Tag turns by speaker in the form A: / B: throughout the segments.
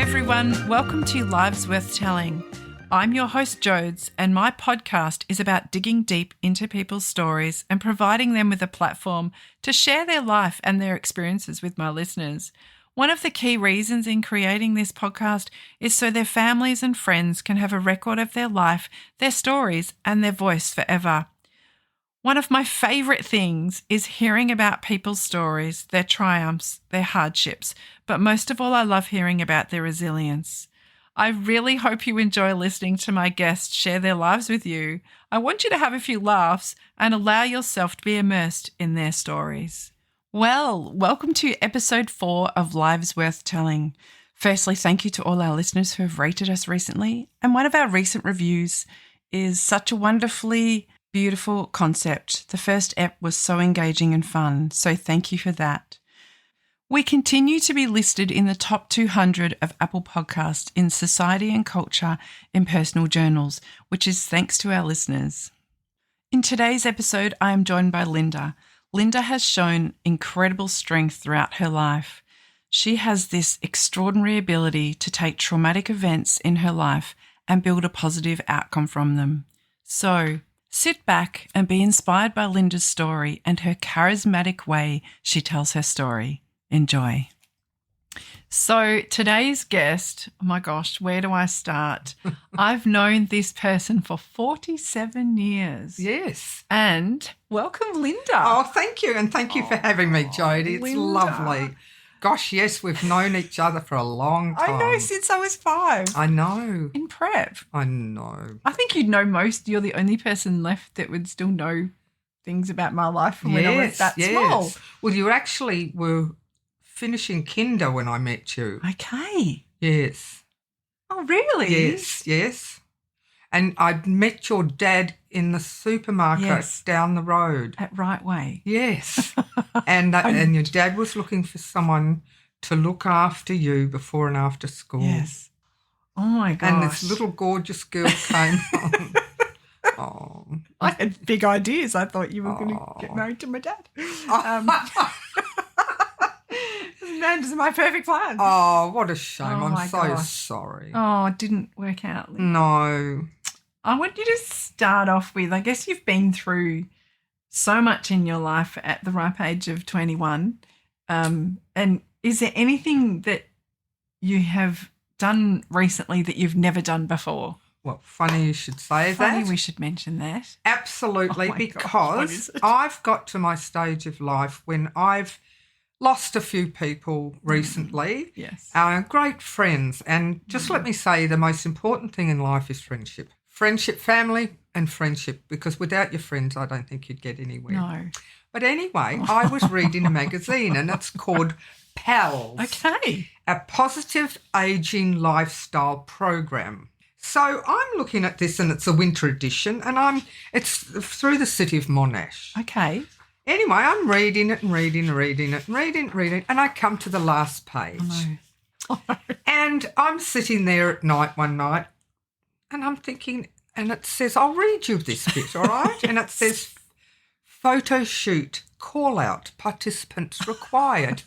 A: everyone. Welcome to Lives Worth Telling. I'm your host, Jodes, and my podcast is about digging deep into people's stories and providing them with a platform to share their life and their experiences with my listeners. One of the key reasons in creating this podcast is so their families and friends can have a record of their life, their stories, and their voice forever. One of my favourite things is hearing about people's stories, their triumphs, their hardships, but most of all, I love hearing about their resilience. I really hope you enjoy listening to my guests share their lives with you. I want you to have a few laughs and allow yourself to be immersed in their stories. Well, welcome to episode 4 of Lives Worth Telling. Firstly, thank you to all our listeners who have rated us recently. And one of our recent reviews is such a wonderfully beautiful concept. The first ep was so engaging and fun, so thank you for that. We continue to be listed in the top 200 of Apple Podcasts in Society and Culture in Personal Journals, which is thanks to our listeners. In today's episode, I am joined by Linda. Linda has shown incredible strength throughout her life. She has this extraordinary ability to take traumatic events in her life and build a positive outcome from them. So, sit back and be inspired by Linda's story and her charismatic way she tells her story. Enjoy. So today's guest, oh my gosh, where do I start? I've known this person for 47 years.
B: Yes.
A: And welcome, Linda.
B: Oh, thank you. And thank you for having me, Jodie. It's
A: Linda.
B: Lovely. Gosh, yes, we've known each other for a long time.
A: I know, since I was 5.
B: I know.
A: In prep.
B: I know.
A: I think you'd know most. You're the only person left that would still know things about my life from when I was that small.
B: Well, you actually were finishing kinder when I met you.
A: Okay.
B: Yes.
A: Oh, really?
B: Yes. And I'd met your dad in the supermarket down the road.
A: At Right Way.
B: Yes. and your dad was looking for someone to look after you before and after school.
A: Yes. Oh, my gosh.
B: And this little gorgeous girl came on. Oh.
A: I had big ideas. I thought you were going to get married to my dad. That is my perfect plan.
B: Oh, what a shame. I'm so
A: gosh.
B: sorry.
A: Oh, it didn't work out.
B: No.
A: I want you to start off with, I guess you've been through so much in your life at the ripe age of 21. And is there anything that you have done recently that you've never done before?
B: Well, funny you should say that.
A: Funny we should mention that.
B: Absolutely,
A: Oh my
B: because
A: gosh, what is it?
B: I've got to my stage of life when I've lost a few people recently.
A: Yes.
B: Great friends. And just let me say the most important thing in life is friendship. Friendship, family and friendship, because without your friends I don't think you'd get anywhere.
A: No.
B: But anyway, I was reading a magazine and it's called PALS.
A: Okay.
B: A Positive Aging Lifestyle Program. So I'm looking at this and it's a winter edition and it's through the city of Monash.
A: Okay.
B: Anyway, I'm reading it and I come to the last page.
A: Oh, no.
B: And I'm sitting there at night one night and I'm thinking, and it says, I'll read you this bit, all right? And it says, photo shoot, call out, participants required.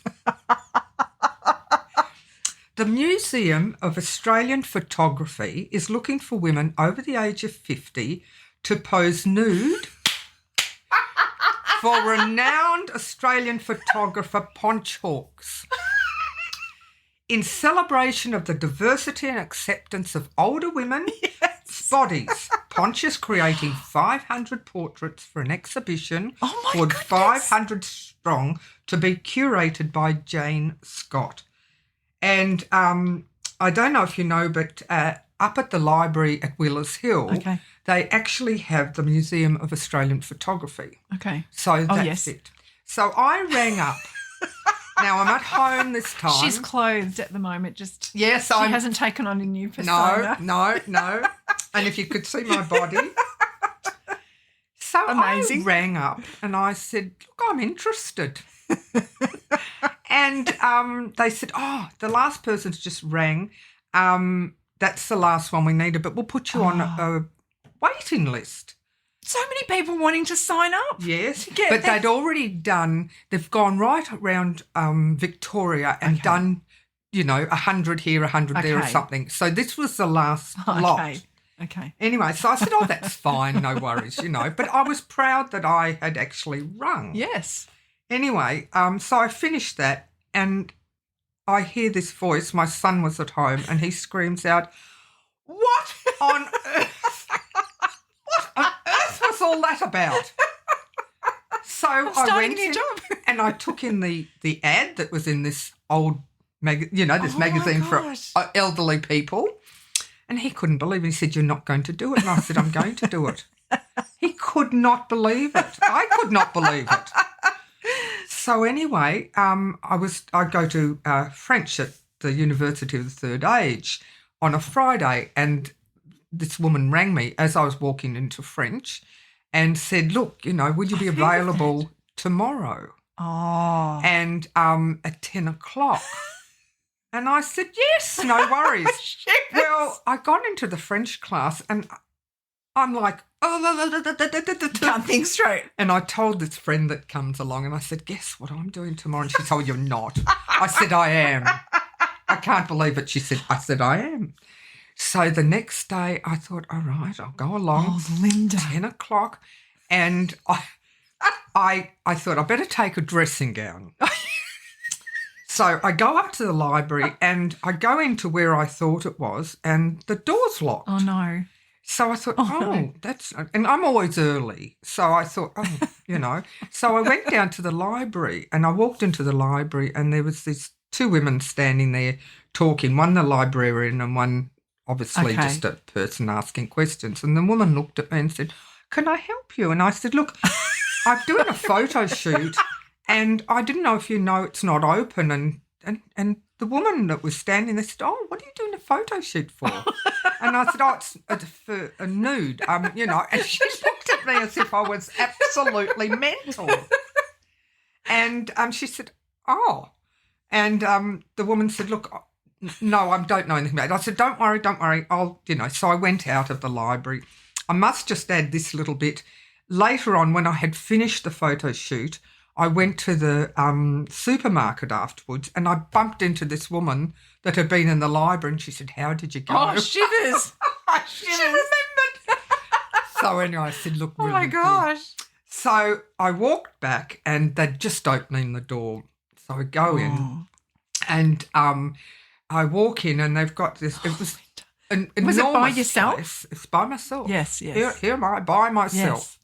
B: The Museum of Australian Photography is looking for women over the age of 50 to pose nude for renowned Australian photographer Ponch Hawkes. In celebration of the diversity and acceptance of older women's bodies, Ponch is creating 500 portraits for an exhibition called 500 Strong to be curated by Jane Scott. And I don't know if you know, but up at the library at Wheelers Hill, they actually have the Museum of Australian Photography.
A: Okay.
B: So that's it. So I rang up. Now I'm at home this time.
A: She's clothed at the moment. She
B: I
A: hasn't taken on a new persona.
B: No. And if you could see my body. So
A: Amazing.
B: I rang up and I said, look, I'm interested. And they said, the last person's just rang. That's the last one we needed, but we'll put you on a waiting list.
A: So many people wanting to sign up.
B: Yes, but they'd already they've gone right around Victoria and done 100 here, 100 there or
A: Okay.
B: something. So this was the last lot.
A: Okay.
B: Anyway, so I said, oh, that's fine, no worries, But I was proud that I had actually rung.
A: Yes.
B: Anyway, so I finished that and I hear this voice. My son was at home and he screams out, what on earth? What on earth was all that about? So I went
A: a new job.
B: and I took in the ad that was in this old this magazine for
A: gosh.
B: elderly people. And he couldn't believe it. He said, you're not going to do it. And I said, I'm going to do it. He could not believe it. I could not believe it. So anyway, I go to French at the University of the Third Age on a Friday, and this woman rang me as I was walking into French and said, look, would you be available tomorrow?
A: Oh.
B: And at 10 o'clock. And I said, yes, no worries. Well, I got into the French class and I'm like,
A: Can't think straight.
B: And I told this friend that comes along and I said, guess what I'm doing tomorrow? And she said, oh, you're not. I said, I am. I can't believe it. I said, I am. So the next day I thought, all right, I'll go along.
A: Oh, Linda.
B: 10 o'clock. And I thought I better take a dressing gown. So I go up to the library and I go into where I thought it was and the door's locked.
A: Oh, no.
B: So I thought,
A: no.
B: that's... And I'm always early. So I thought, So I went down to the library and I walked into the library and there was these two women standing there talking, one the librarian and one obviously just a person asking questions. And the woman looked at me and said, can I help you? And I said, look, I'm doing a photo shoot and I didn't know if it's not open. And the woman that was standing there said, oh, what are you doing a photo shoot for? And I said, oh, it's for a nude, and she looked at me as if I was absolutely mental. And she said, oh. And the woman said, look, no, I don't know anything about it. I said, don't worry, So I went out of the library. I must just add this little bit. Later on, when I had finished the photo shoot, I went to the supermarket afterwards and I bumped into this woman that had been in the library and she said, how did you go?
A: Oh, shivers.
B: She remembered. So anyway, I said, look, really
A: Oh, my gosh.
B: good. So I walked back and they'd just opening the door. So I go in and I walk in and they've got this, it was an
A: Was it by
B: enormous
A: yourself?
B: place. It's by myself.
A: Yes.
B: Here am I, by myself.
A: Yes.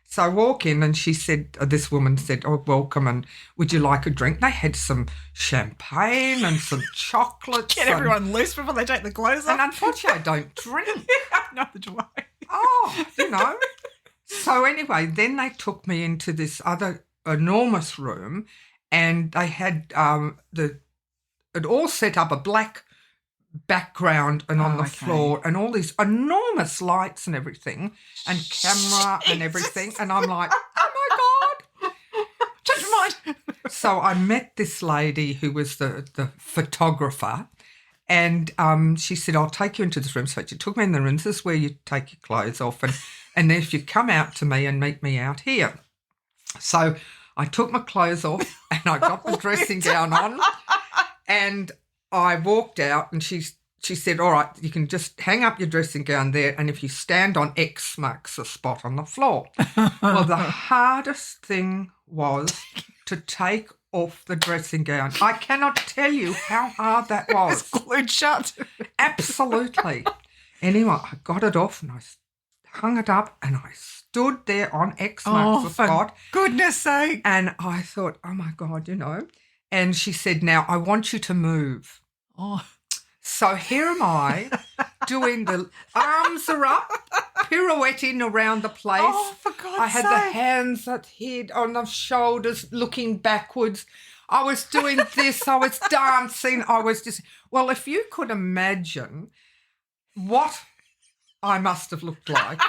B: So I walk in and this woman said, oh, welcome, and would you like a drink? They had some champagne and some chocolates.
A: Get everyone loose before they take the clothes
B: And
A: off.
B: unfortunately, I don't drink.
A: Neither do I.
B: Oh, So anyway, then they took me into this other enormous room and they had it all set up a black background and on the floor and all these enormous lights and everything and camera and everything. And I'm like, oh, my God.
A: Change my mind.
B: So I met this lady who was the photographer and she said, I'll take you into this room. So she took me in the room. This is where you take your clothes off and then if you come out to me and meet me out here. So I took my clothes off and I got the dressing gown on and I walked out and she said, all right, you can just hang up your dressing gown there and if you stand on X marks the spot on the floor. Well, the hardest thing was to take off the dressing gown. I cannot tell you how hard that was.
A: It's glued shut.
B: Absolutely. Anyway, I got it off and I hung it up and I stood there on X marks the spot.
A: For goodness sake.
B: And I thought, oh, my God, And she said, now, I want you to move.
A: Oh.
B: So here am I doing the arms are up, pirouetting around the place.
A: Oh, for God's sake.
B: I had the hands at head on the shoulders looking backwards. I was doing this. I was dancing. I was just, well, if you could imagine what I must have looked like,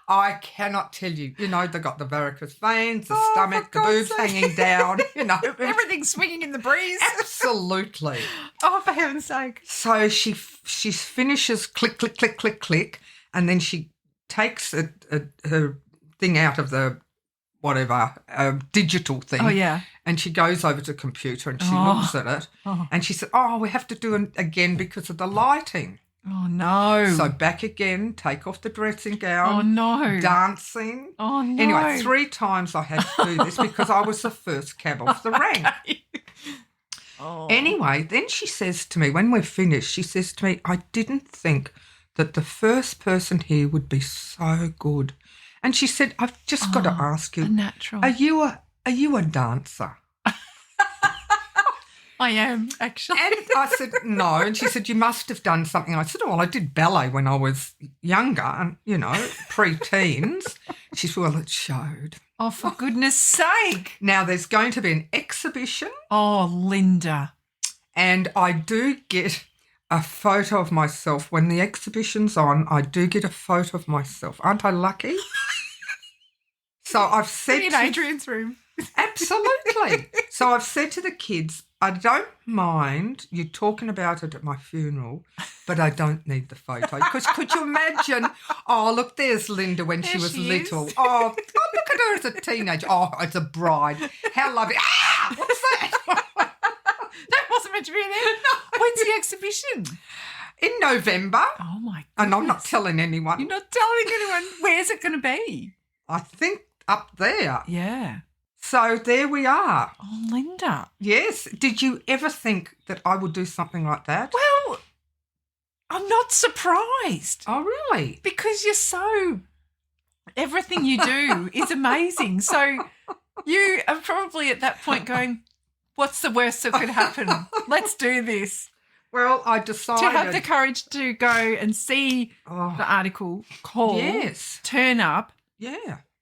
B: I cannot tell you. They got the varicose veins, the stomach, the boobs hanging down,
A: Everything's swinging in the breeze.
B: Absolutely.
A: Oh, for heaven's sake.
B: So she finishes click, click, click, click, click, and then she takes her thing out of whatever, digital thing.
A: Oh, yeah.
B: And she goes over to the computer and she looks at it and she said, we have to do it again because of the lighting.
A: Oh, no.
B: So back again, take off the dressing gown.
A: Oh, no.
B: Dancing.
A: Oh, no.
B: Anyway, 3 times I had to do this because I was the first cab off the rank.
A: Oh.
B: Anyway, then she says to me, when we're finished, she says to me, I didn't think that the first person here would be so good. And she said, I've just got to ask you,
A: a natural.
B: Are you a dancer?
A: I am, actually.
B: And I said, no. And she said, you must have done something. I said, well, I did ballet when I was younger and, pre-teens. She said, well, it showed.
A: Oh, for goodness sake.
B: Now, there's going to be an exhibition.
A: Oh, Linda.
B: And I do get a photo of myself. When the exhibition's on, I do get a photo of myself. Aren't I lucky? So I've said
A: in Adrian's room.
B: Absolutely. So I've said to the kids, I don't mind you talking about it at my funeral, but I don't need the photo. Because could you imagine, look, there's Linda when she was little. Oh, look at her as a teenager. Oh, as a bride. How lovely. What's that?
A: That wasn't meant to be there. When's the exhibition?
B: In November.
A: Oh, my goodness.
B: And I'm not telling anyone.
A: You're not telling anyone. Where's it going to be?
B: I think up there.
A: Yeah.
B: So there we are.
A: Oh, Linda.
B: Yes. Did you ever think that I would do something like that?
A: Well, I'm not surprised.
B: Oh, really?
A: Because everything you do is amazing. So you are probably at that point going, what's the worst that could happen? Let's do this.
B: Well, I decided
A: to have the courage to go and see the article, call, turn up,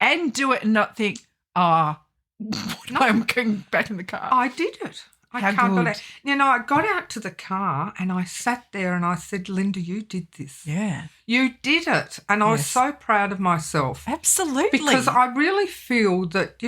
A: and do it and not think, I'm going back in the car.
B: I did it. I
A: How
B: can't
A: good.
B: believe. I got out to the car and I sat there and I said, Linda, you did this.
A: Yeah.
B: You did it. And I was so proud of myself.
A: Absolutely.
B: Because I really feel that,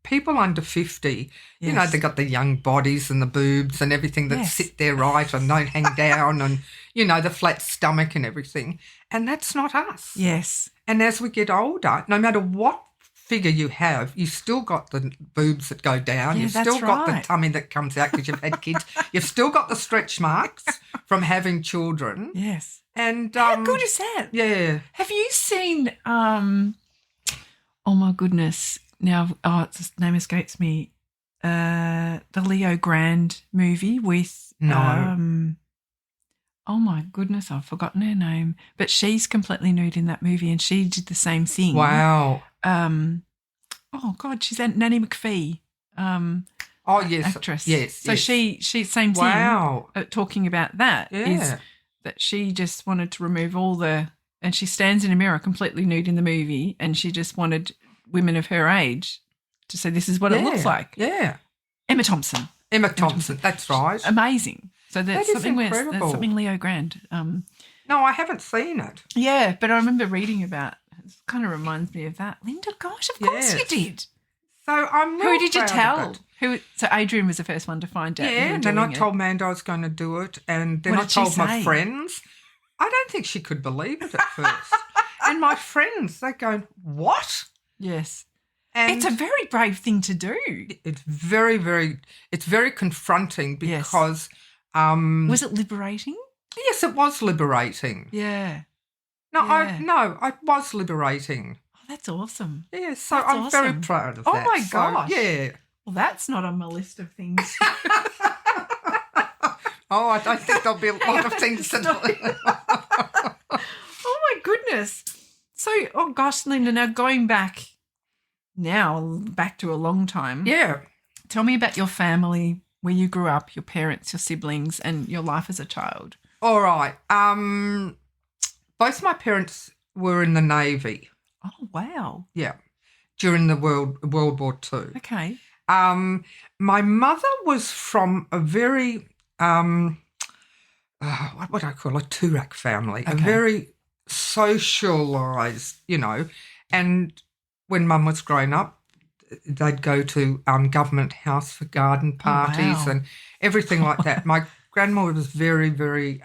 B: people under 50, they got the young bodies and the boobs and everything that sit there right and don't hang down and, the flat stomach and everything. And that's not us.
A: Yes.
B: And as we get older, no matter what figure you have, you still got the boobs that go down. You've still got the tummy that comes out because you've had kids. You've still got the stretch marks from having children.
A: Yes.
B: And
A: how good is that?
B: Yeah.
A: Have you seen, oh my goodness, now, its name escapes me, the Leo Grand movie with, oh my goodness, I've forgotten her name, but she's completely nude in that movie and she did the same thing.
B: Wow.
A: Oh God, she's Nanny McPhee.
B: Actress. Yes.
A: So she same thing.
B: Wow.
A: Talking about that is that she just wanted to remove and she stands in a mirror completely nude in the movie and she just wanted women of her age to say this is what it looks like.
B: Yeah.
A: Emma Thompson,
B: that's right.
A: Amazing. So that's something
B: incredible.
A: That's something Leo Grand.
B: No, I haven't seen it.
A: Yeah, but I remember reading about it. Kind of reminds me of that. Linda, gosh, of course you did.
B: So I'm
A: Who did you tell? So Adrian was the first one to find out.
B: Yeah, and then I told Manda I was going to do it, and then I told my friends. I don't think she could believe it at first. And my friends, they're going, what?
A: Yes.
B: And
A: it's a very brave thing to do.
B: It's very confronting because...
A: was it liberating?
B: Yes, it was liberating.
A: Yeah.
B: It was liberating.
A: Oh, that's awesome.
B: Yeah, so I'm very proud of that.
A: Oh, my gosh.
B: Yeah.
A: Well, that's not on my list of things.
B: I don't think there'll be a lot of things.
A: Oh, my goodness. So, oh, gosh, Linda, now going back to a long time.
B: Yeah.
A: Tell me about your family, where you grew up, your parents, your siblings, and your life as a child.
B: All right. Both my parents were in the Navy.
A: Oh, wow.
B: Yeah, during the World War II.
A: Okay.
B: My mother was from a very, what would I call a Turak family, a very socialised, and when Mum was growing up, they'd go to government house for garden parties and everything like that. My grandma was very, very,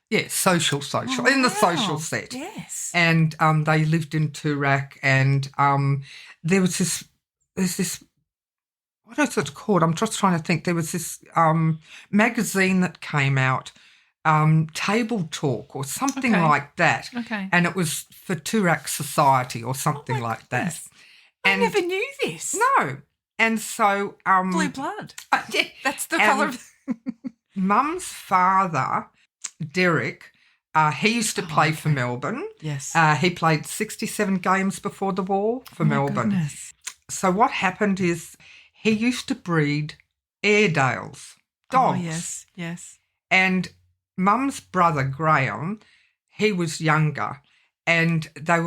B: Yeah, social, in the social set.
A: Yes.
B: And they lived in Toorak, and there's this, what is it called? I'm just trying to think. There was this magazine that came out, Table Talk or something like that.
A: Okay.
B: And it was for Toorak Society or something like that.
A: I never knew this.
B: No. And so...
A: Blue blood.
B: Yeah.
A: That's the colour of...
B: Mum's father, Derek, he used to play for Melbourne.
A: Yes.
B: He played 67 games before the war for Melbourne.
A: Goodness.
B: So what happened is he used to breed Airedales, dogs.
A: Oh, yes.
B: And Mum's brother, Graham, he was younger, and they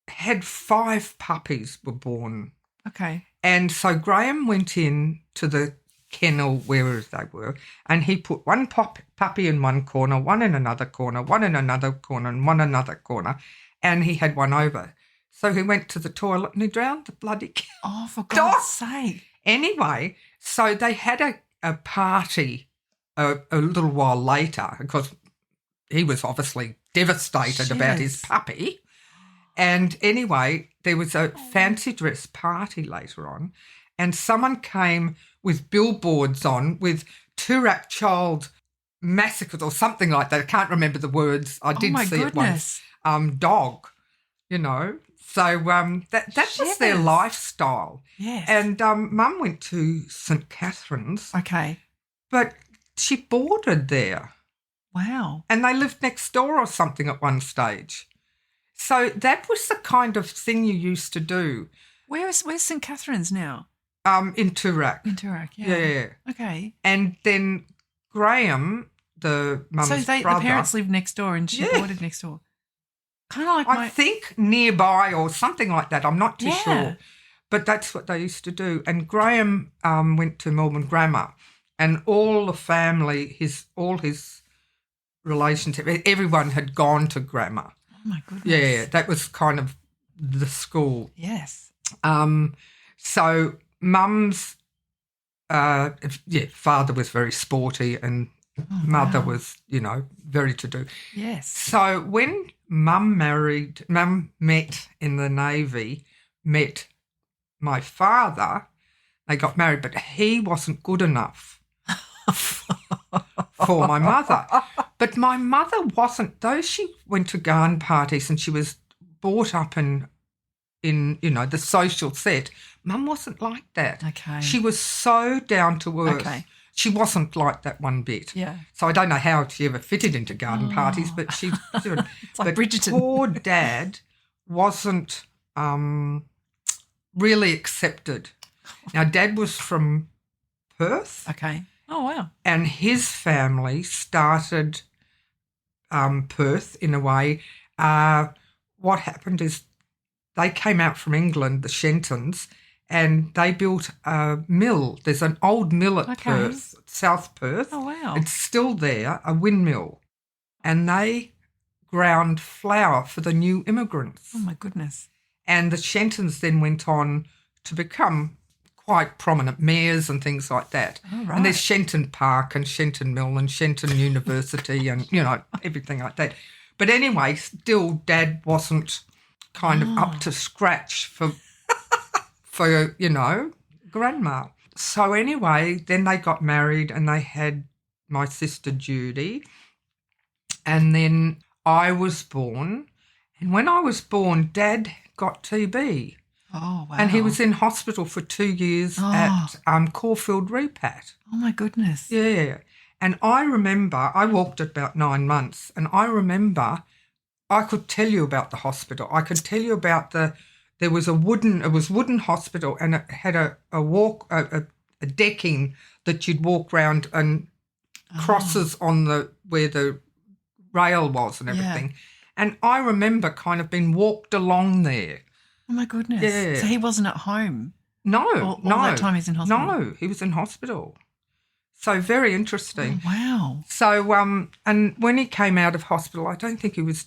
B: had 5 puppies were born.
A: Okay.
B: And so Graham went in to the kennel, wherever they were, and he put one puppy in one corner, one in another corner, one in another corner, and one another corner, and he had one over. So he went to the toilet and he drowned the bloody kid.
A: Oh, for God's sake.
B: Anyway, so they had a party a little while later, because he was obviously devastated about his puppy. And anyway, there was a fancy dress party later on, and someone came with billboards on with Toorak Child Massacres or something like that. I can't remember the words. I did see it once. Dog, you know. So that was their lifestyle.
A: Yes.
B: And Mum went to St Catherine's.
A: Okay.
B: But she boarded there.
A: Wow.
B: And they lived next door or something at one stage. So that was the kind of thing you used to do.
A: Where's St Catherine's now?
B: In Toorak.
A: In Toorak, yeah.
B: Yeah.
A: Okay.
B: And then Graham, the mum's brother.
A: So the parents lived next door and she boarded next door. Kind of like
B: I think nearby or something like that. I'm not too sure. But that's what they used to do. And Graham went to Melbourne Grammar, and all the family, all his relationship, everyone had gone to grammar.
A: Oh, my goodness.
B: Yeah, that was kind of the school.
A: Yes.
B: So Mum's father was very sporty, and mother was, very to-do.
A: Yes.
B: So when Mum met in the Navy, met my father, they got married, but he wasn't good enough for my mother. But my mother wasn't, though she went to garden parties and she was brought up in the social set, Mum wasn't like that.
A: Okay.
B: She was so down to earth.
A: Okay.
B: She wasn't like that one bit.
A: Yeah.
B: So I don't know how she ever fitted into garden parties, but she did.
A: It's like Bridgerton.
B: Poor Dad wasn't really accepted. Now, Dad was from Perth.
A: Okay. Oh, wow.
B: And his family started Perth in a way. What happened is they came out from England, the Shentons, and they built a mill. There's an old mill at Perth, South Perth.
A: Oh, wow.
B: It's still there, a windmill. And they ground flour for the new immigrants.
A: Oh, my goodness.
B: And the Shentons then went on to become quite prominent mayors and things like that.
A: Oh, right.
B: And there's Shenton Park and Shenton Mill and Shenton University and, everything like that. But anyway, still Dad wasn't kind of up to scratch for Grandma. So anyway, then they got married and they had my sister Judy, and then I was born. And when I was born, Dad got TB.
A: Oh, wow.
B: And he was in hospital for 2 years at Caulfield Repat.
A: Oh, my goodness.
B: Yeah. And I remember, I walked at about 9 months, and I remember I could tell you about the hospital. I could tell you about there was wooden hospital, and it had a decking that you'd walk round and crosses on where the rail was and everything.
A: Yeah.
B: And I remember kind of being walked along there.
A: Oh, my goodness.
B: Yeah.
A: So he wasn't at home?
B: No,
A: all that time he's in hospital?
B: No, he was in hospital. So very interesting.
A: Oh, wow.
B: So, and when he came out of hospital, I don't think he was,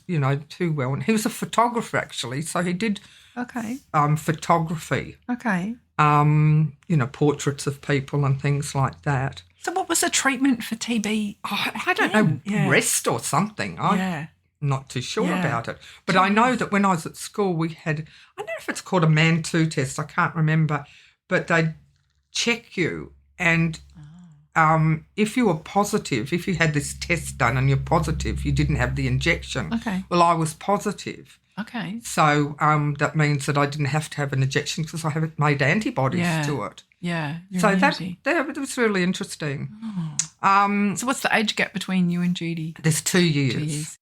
B: too well. And he was a photographer, actually. So he did photography.
A: Okay.
B: Portraits of people and things like that.
A: So what was the treatment for TB?
B: I don't know, rest or something. I'm not too sure about it. But I know that when I was at school, we had, I don't know if it's called a Man-2 test, I can't remember, but they'd check you and if you were positive, if you had this test done and you're positive, you didn't have the injection.
A: Okay.
B: Well, I was positive.
A: Okay.
B: So that means that I didn't have to have an injection because I haven't made antibodies to it.
A: Yeah.
B: So that was really interesting.
A: Oh. So what's the age gap between you and Judy?
B: There's 2 years.
A: 2 years.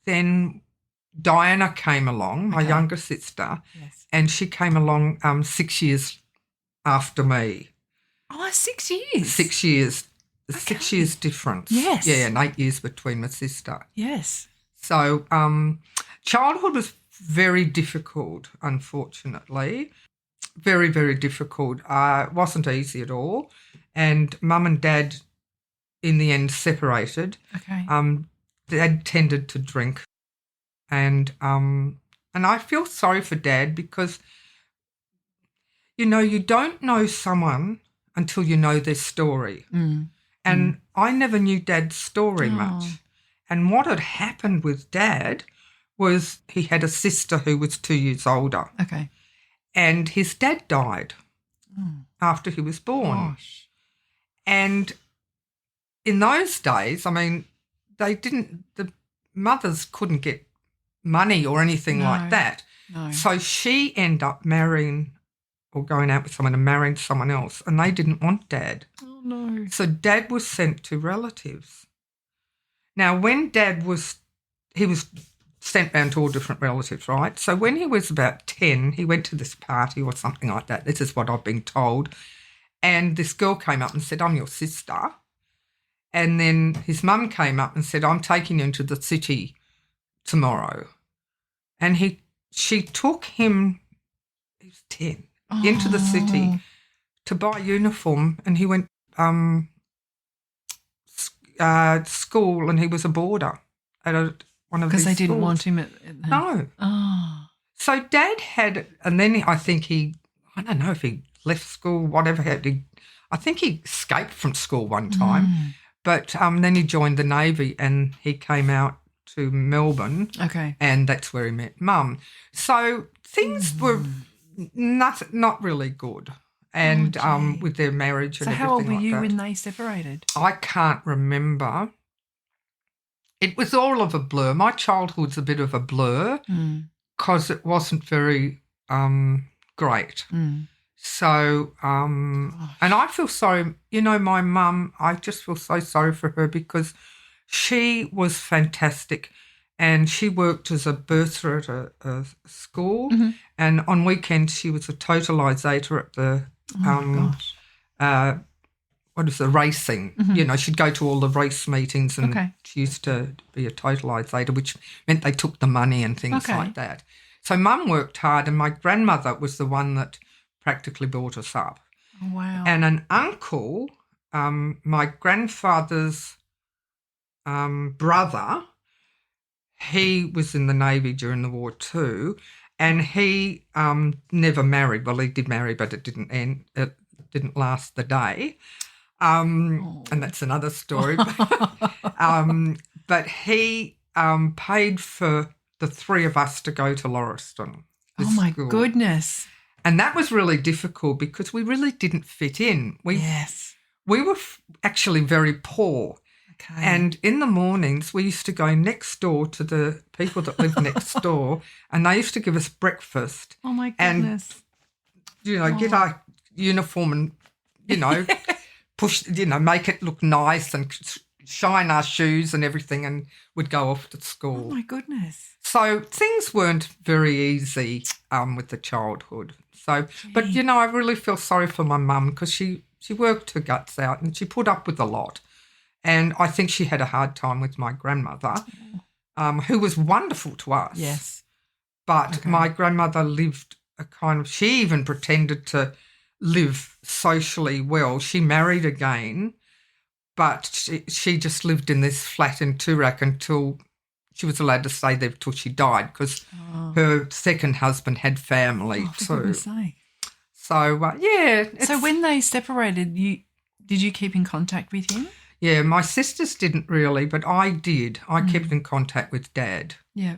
B: Then Diana came along, my younger sister, and she came along 6 years after me.
A: Oh, 6 years.
B: 6 years. 6 years difference.
A: Yes.
B: Yeah, and 8 years between my sister.
A: Yes.
B: So childhood was very difficult, unfortunately. Very, very difficult. It wasn't easy at all. And Mum and Dad, in the end, separated.
A: Okay.
B: Dad tended to drink. And I feel sorry for Dad because, you know, you don't know someone until you know their story. And I never knew Dad's story much. And what had happened with Dad was he had a sister who was 2 years older.
A: Okay.
B: And his dad died after he was born.
A: Gosh.
B: And in those days, I mean, the mothers couldn't get money or anything like that.
A: No.
B: So she ended up marrying or going out with someone and marrying someone else, and they didn't want Dad.
A: Oh, no.
B: So Dad was sent to relatives. Now, when he was sent round to all different relatives, right? So when he was about 10, he went to this party or something like that. This is what I've been told. And this girl came up and said, I'm your sister. And then his mum came up and said, I'm taking you into the city tomorrow. And she took him, he was 10, into the city to buy a uniform, and he went school, and he was a boarder at one of these
A: because they didn't
B: schools.
A: want him at
B: No.
A: Oh.
B: So Dad had, and then I think I don't know if he left school, whatever. I think he escaped from school one time, but then he joined the Navy and he came out to Melbourne.
A: Okay.
B: And that's where he met Mum. So things were not really good. And with their marriage and everything like that.
A: So how old were you when they separated?
B: I can't remember. It was all of a blur. My childhood's a bit of a blur because it wasn't very great. So, and I feel sorry, you know, my mum, I just feel so sorry for her because she was fantastic and she worked as a bursar at a school and on weekends she was a totalisator at the racing. You know, she'd go to all the race meetings and she used to be a totalisator, which meant they took the money and things like that. So Mum worked hard and my grandmother was the one that practically brought us up.
A: Oh, wow.
B: And an uncle, my grandfather's brother, he was in the Navy during the war too, and he never married. Well, he did marry, but it didn't end. It didn't last the day. And that's another story. But he paid for the three of us to go to Lauriston.
A: Oh, my
B: school.
A: goodness.
B: And that was really difficult because we really didn't fit in. We were actually very poor.
A: Okay.
B: And in the mornings, we used to go next door to the people that lived next door, and they used to give us breakfast.
A: Oh, my goodness.
B: And, you know, get our uniform and, you know, make it look nice and shine our shoes and everything, and we'd go off to school.
A: Oh, my goodness.
B: So things weren't very easy with the childhood. So, but, you know, I really feel sorry for my mum because she worked her guts out and she put up with a lot. And I think she had a hard time with my grandmother, who was wonderful to us.
A: Yes.
B: But my grandmother lived she even pretended to live socially well. She married again, but she just lived in this flat in Toorak until she was allowed to stay there till she died because her second husband had family too.
A: For goodness sake.
B: So,
A: So when they separated, Did you keep in contact with him?
B: Yeah, my sisters didn't really, but I did. I kept in contact with Dad.
A: Yeah.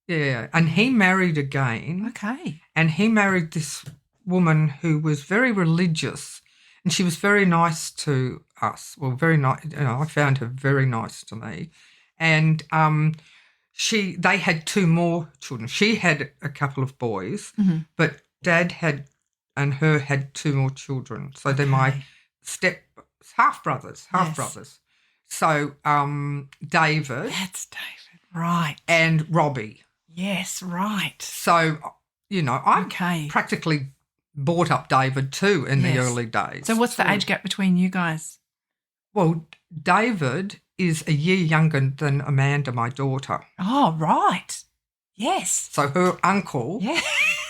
B: Yeah, and he married again.
A: Okay.
B: And he married this woman who was very religious, and she was very nice to us. Well, very nice. I found her very nice to me. And they had two more children. She had a couple of boys, but Dad had two more children. So they're my half brothers. So David.
A: That's David, right?
B: And Robbie.
A: Yes, right.
B: So I practically brought up David too in the early days.
A: So what's the age gap between you guys?
B: Well, David is a year younger than Amanda, my daughter.
A: Oh, right. Yes.
B: So her uncle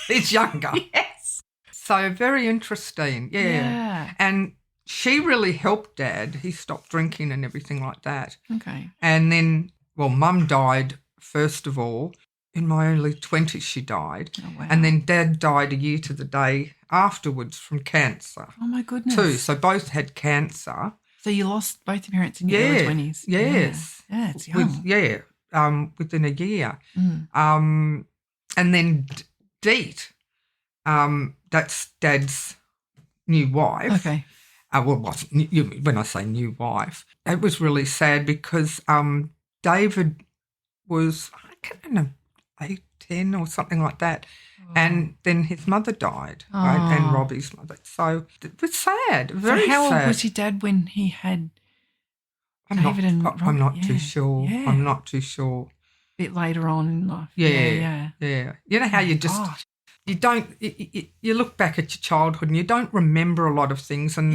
B: is younger.
A: Yes.
B: So very interesting. Yeah. And she really helped Dad. He stopped drinking and everything like that.
A: Okay.
B: And then, Mum died first of all. In my early 20s, she died.
A: Oh, wow.
B: And then Dad died a year to the day afterwards from cancer.
A: Oh, my goodness.
B: Too. So both had cancer.
A: So you lost both your parents in your early 20s?
B: Yes.
A: Yeah, it's young.
B: Within a year. And then Deet, that's Dad's new wife.
A: Okay.
B: When I say new wife, it was really sad because David was, I don't know, 8, 10 or something like that. Oh. And then his mother died, right? And Robbie's mother. So it was sad, very sad.
A: So how old was your dad when he had David and Robbie?
B: I'm not too sure.
A: Yeah.
B: I'm not too sure.
A: A bit later on in life.
B: Yeah. You know how you just...
A: Gosh.
B: You don't. You look back at your childhood and you don't remember a lot of things, and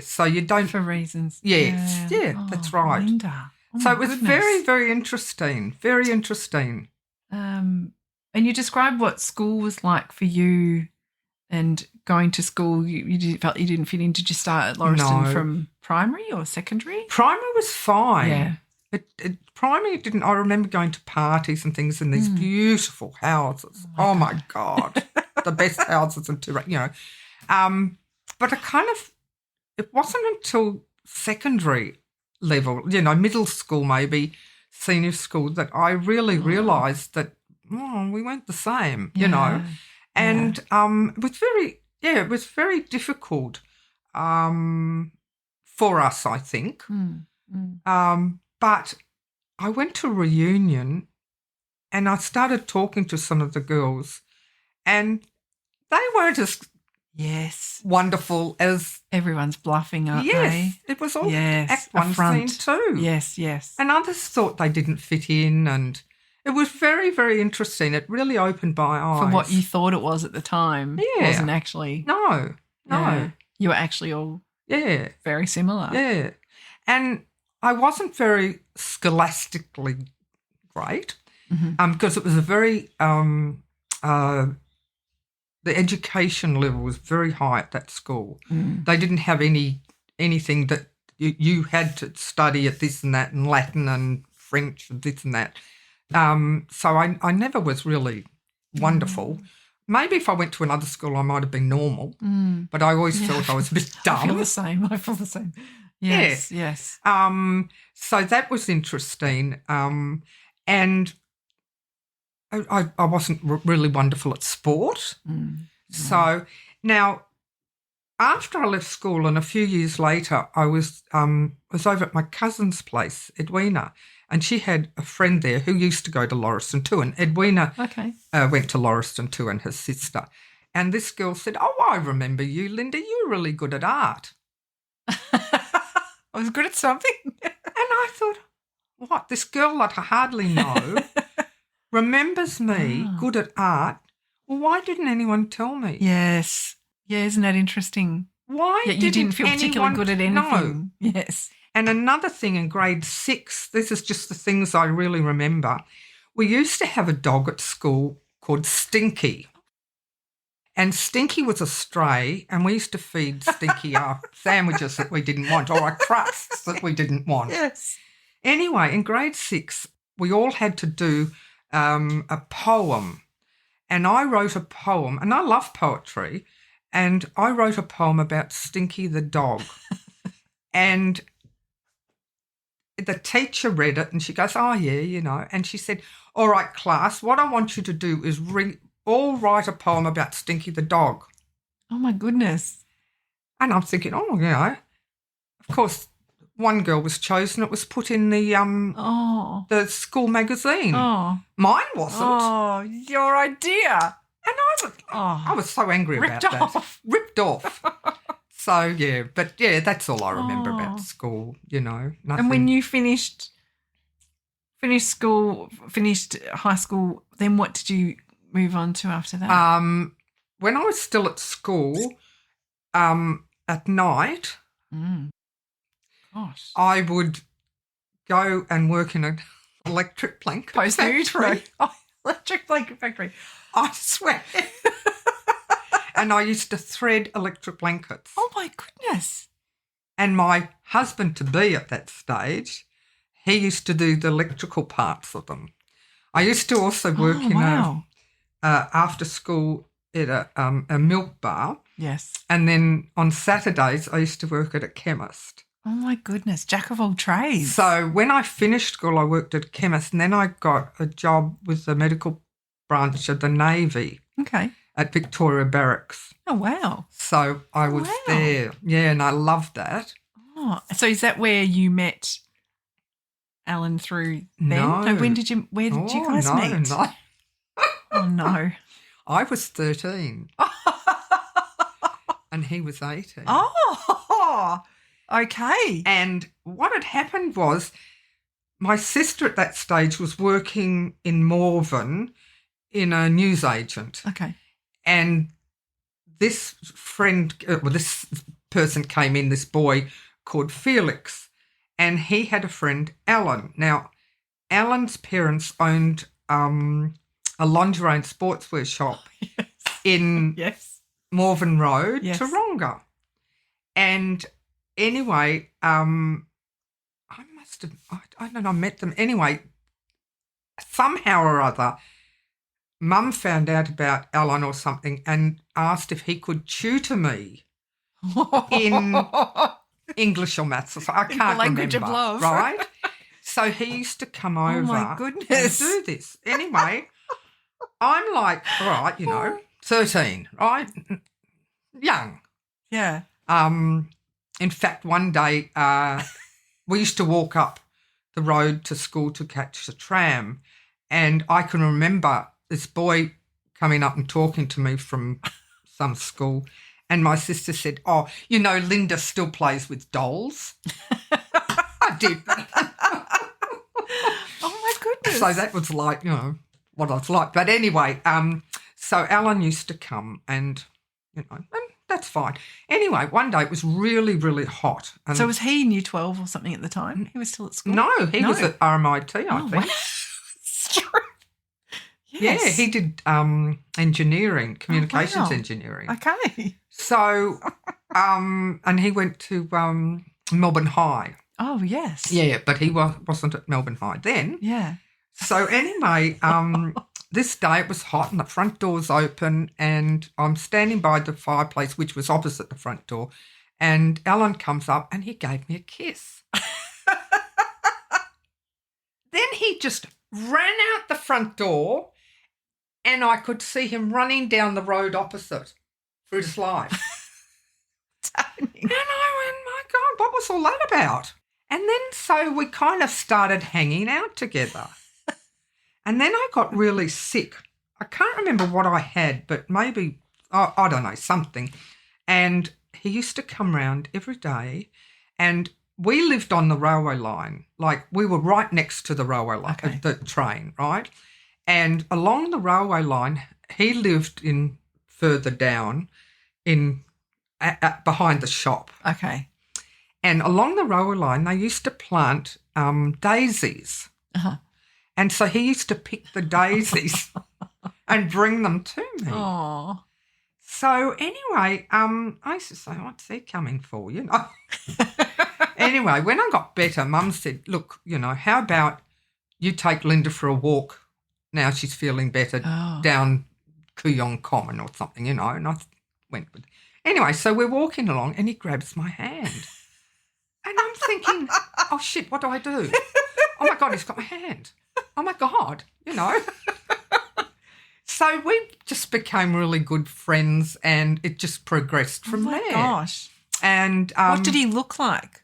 B: so you don't
A: for reasons.
B: Yes, that's right.
A: Linda. Oh,
B: so it was very, very interesting. Very interesting.
A: And you described what school was like for you, and going to school. You felt you didn't fit in. Did you start at Lauriston from primary or secondary?
B: Primary was fine.
A: Yeah.
B: Primary didn't. I remember going to parties and things in these beautiful houses. Oh my God, the best houses in But it wasn't until secondary level, middle school maybe, senior school, that I really realised that we weren't the same, and it was very difficult for us, I think. But I went to a reunion and I started talking to some of the girls, and they weren't as wonderful as...
A: Everyone's bluffing, aren't they?
B: Yes, it was all act one, scene two.
A: Yes.
B: And others thought they didn't fit in, and it was very, very interesting. It really opened my eyes.
A: For what you thought it was at the time.
B: Yeah.
A: Wasn't actually.
B: No.
A: Yeah. You were actually all very similar.
B: Yeah. And I wasn't very scholastically great because it was a very the education level was very high at that school. They didn't have anything that you had to study at this and that, and Latin and French and this and that. So I never was really wonderful. Maybe if I went to another school I might have been normal, but I always felt I was a bit dumb.
A: I feel the same. Yes.
B: So that was interesting. And I wasn't really wonderful at sport. So now, after I left school and a few years later, I was over at my cousin's place, Edwina, and she had a friend there who used to go to Lauriston too, and Edwina went to Lauriston too, and her sister. And this girl said, "Oh, I remember you, Linda. You were really good at art."
A: I was good at something.
B: And I thought, what, this girl that I hardly know remembers me good at art. Well, why didn't anyone tell me?
A: Yes. Yeah, isn't that interesting?
B: Why
A: you didn't feel particularly good at anything.
B: No.
A: Yes.
B: And another thing in grade 6, this is just the things I really remember. We used to have a dog at school called Stinky. And Stinky was a stray, and we used to feed Stinky our sandwiches that we didn't want, or our crusts that we didn't want.
A: Yes.
B: Anyway, in grade 6, we all had to do a poem. And I wrote a poem, and I love poetry, and I wrote a poem about Stinky the dog. And the teacher read it and she goes, oh, yeah, and she said, all right, class, what I want you to do is all write a poem about Stinky the dog.
A: Oh, my goodness.
B: And I'm thinking, of course, one girl was chosen. It was put in the school magazine.
A: Oh.
B: Mine wasn't.
A: Oh, your idea.
B: And I was so angry about that. Ripped off. So, yeah, but, yeah, that's all I remember about school, nothing.
A: And when you finished high school, then what did you move on to after that?
B: When I was still at school, at night,
A: Gosh.
B: I would go and work in an electric blanket factory.
A: Electric blanket factory.
B: I swear. And I used to thread electric blankets.
A: Oh, my goodness.
B: And my husband-to-be at that stage, he used to do the electrical parts of them. I used to also work in after school at a milk bar.
A: Yes.
B: And then on Saturdays, I used to work at a chemist.
A: Oh, my goodness. Jack of all trades.
B: So when I finished school, I worked at a chemist, and then I got a job with the medical branch of the Navy.
A: Okay.
B: At Victoria Barracks.
A: Oh, wow.
B: So I was there. Yeah, and I loved that.
A: Oh, so is that where you met Alan through then?
B: No.
A: Where did you guys meet?
B: No.
A: Oh, no.
B: I was 13. And he was 18.
A: Oh, okay.
B: And what had happened was my sister at that stage was working in Morven in a newsagent.
A: Okay.
B: And this this person came in, this boy called Felix, and he had a friend, Alan. Now, Alan's parents owned a lingerie and sportswear shop in Morven Road, Taronga. And anyway, I don't know, I met them. Anyway, somehow or other, Mum found out about Alan or something and asked if he could tutor me in English or maths. I can't remember.
A: Language of love.
B: Right? So he used to come over
A: my goodness.
B: and do this. Anyway, I'm like, all right, 13, right? Young.
A: Yeah.
B: In fact, one day we used to walk up the road to school to catch the tram, and I can remember this boy coming up and talking to me from some school, and my sister said, oh, Linda still plays with dolls. I did.
A: Oh, my goodness.
B: So that was like, what I was like. But anyway, so Alan used to come and, and that's fine. Anyway, one day it was really, really hot. And
A: so was he in Year 12 or something at the time? He was still at school?
B: No, he was at RMIT, I think.
A: Wow. It's true. Yes.
B: Yeah, he did engineering, communications engineering.
A: Okay.
B: So, and he went to Melbourne High.
A: Oh, yes.
B: Yeah, but he wasn't at Melbourne High then.
A: Yeah.
B: So anyway, this day it was hot and the front door's open and I'm standing by the fireplace, which was opposite the front door, and Alan comes up and he gave me a kiss. Then he just ran out the front door and I could see him running down the road opposite through his life.
A: What's happening?
B: And I went, my God, what was all that about? And then so we kind of started hanging out together. And then I got really sick. I can't remember what I had, but maybe, I don't know, something. And he used to come round every day and we lived on the railway line. Like we were right next to the railway line, the train, right? And along the railway line, he lived in further down behind the shop.
A: Okay.
B: And along the railway line, they used to plant daisies.
A: Uh-huh.
B: And so he used to pick the daisies and bring them to me.
A: Oh.
B: So anyway, I used to say, what's he coming for, Anyway, when I got better, Mum said, look, how about you take Linda for a walk now she's feeling better down Kooyong Common or something, and I went with. Anyway, so we're walking along and he grabs my hand. And thinking, oh, shit, what do I do? Oh, my God, he's got my hand. Oh, my God, So we just became really good friends and it just progressed from there.
A: Oh, my gosh.
B: And
A: what did he look like?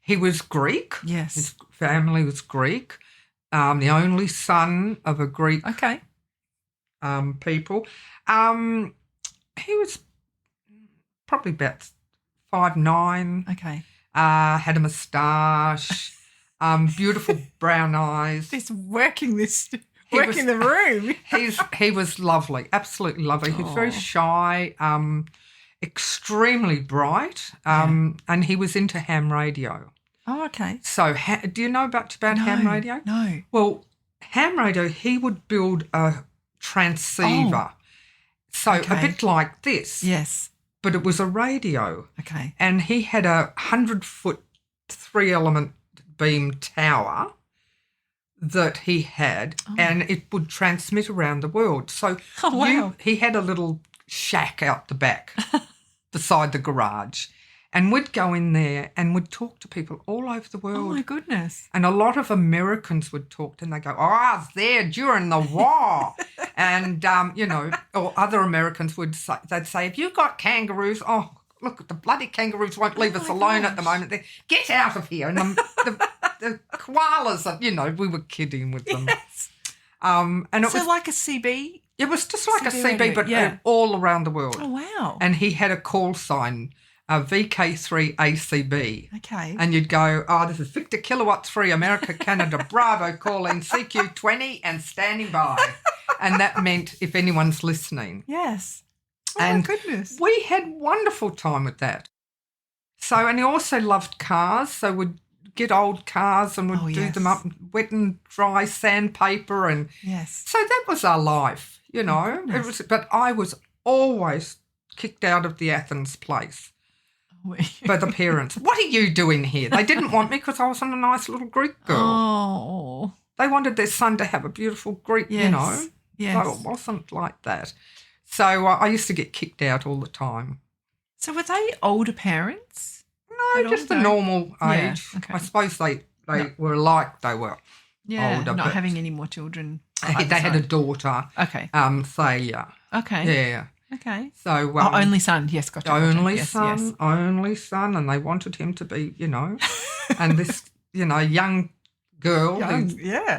B: he was Greek.
A: Yes.
B: His family was Greek. The only son of a Greek people. He was probably about 5'9".
A: Okay.
B: Had a moustache, beautiful brown eyes.
A: He's working the room.
B: He was lovely, absolutely lovely. He was very shy, extremely bright, and he was into ham radio.
A: Oh, okay.
B: So do you know much about ham radio?
A: No.
B: Well, ham radio, he would build a transceiver. So a bit like this.
A: Yes.
B: But it was a radio.
A: Okay.
B: And he had a 100-foot 3-element beam tower that he had, and it would transmit around the world. So he had a little shack out the back beside the garage, and we'd go in there and would talk to people all over the world.
A: Oh, my goodness.
B: And a lot of Americans would talk to him. They go, I was there during the war. And, or other Americans they'd say, have you got kangaroos? Oh, look, the bloody kangaroos won't leave us alone at the moment. Get out of here. And the koalas, we were kidding with them.
A: Yes.
B: And it was
A: like a CB?
B: It was just like a CB, but all around the world.
A: Oh, wow.
B: And he had a call sign, VK3ACB.
A: Okay.
B: And you'd go, this is Victor Kilowatt 3, America, Canada, Bravo, calling CQ20 and standing by. And that meant if anyone's listening.
A: Yes. Oh,
B: and
A: my goodness.
B: We had wonderful time with that. So, and he also loved cars, so we'd get old cars and we'd do them up, wet and dry sandpaper. And so that was our life, It was, but I was always kicked out of the Athens place by the parents. What are you doing here? They didn't want me because I wasn't a nice little Greek girl.
A: Oh.
B: They wanted their son to have a beautiful Greek,
A: Yes.
B: So it wasn't like that. So I used to get kicked out all the time.
A: So were they older parents?
B: No, just the normal age.
A: Okay.
B: I suppose they were like they were older.
A: Not having any more children.
B: They had a daughter.
A: Okay.
B: Thalia.
A: Okay.
B: Yeah.
A: Okay.
B: So
A: only son. Yes, gotcha.
B: Only
A: Yes,
B: son, only son, and they wanted him to be, and this, young girl who's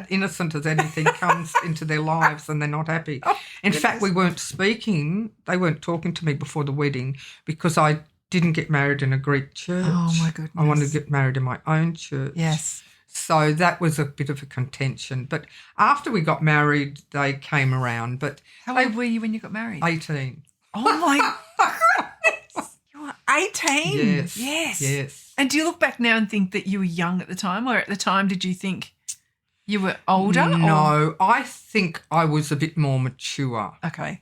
B: innocent as anything comes into their lives and they're not happy. In fact, we weren't speaking. They weren't talking to me before the wedding because I didn't get married in a Greek church.
A: Oh, my goodness.
B: I wanted to get married in my own church.
A: Yes.
B: So that was a bit of a contention. But after we got married, they came around. But
A: how old were you when you got married?
B: 18.
A: Oh, my goodness. You were 18?
B: Yes.
A: And do you look back now and think that you were young at the time, or at the time did you think you were older?
B: No, I think I was a bit more mature.
A: Okay.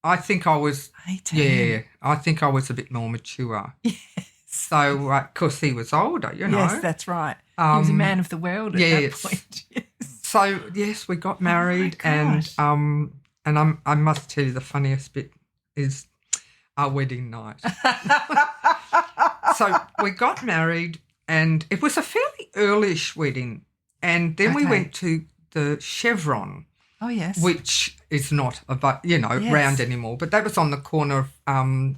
B: I think I was
A: 18.
B: Yeah, I think I was a bit more mature.
A: Yes.
B: So, of course, he was older,
A: Yes, that's right. He was a man of the world at that point. Yes.
B: So, yes, we got married and I must tell you the funniest bit is our wedding night. So we got married and it was a fairly early-ish wedding, and then we went to the Chevron.
A: Oh, yes.
B: Which is not, round anymore, but that was on the corner of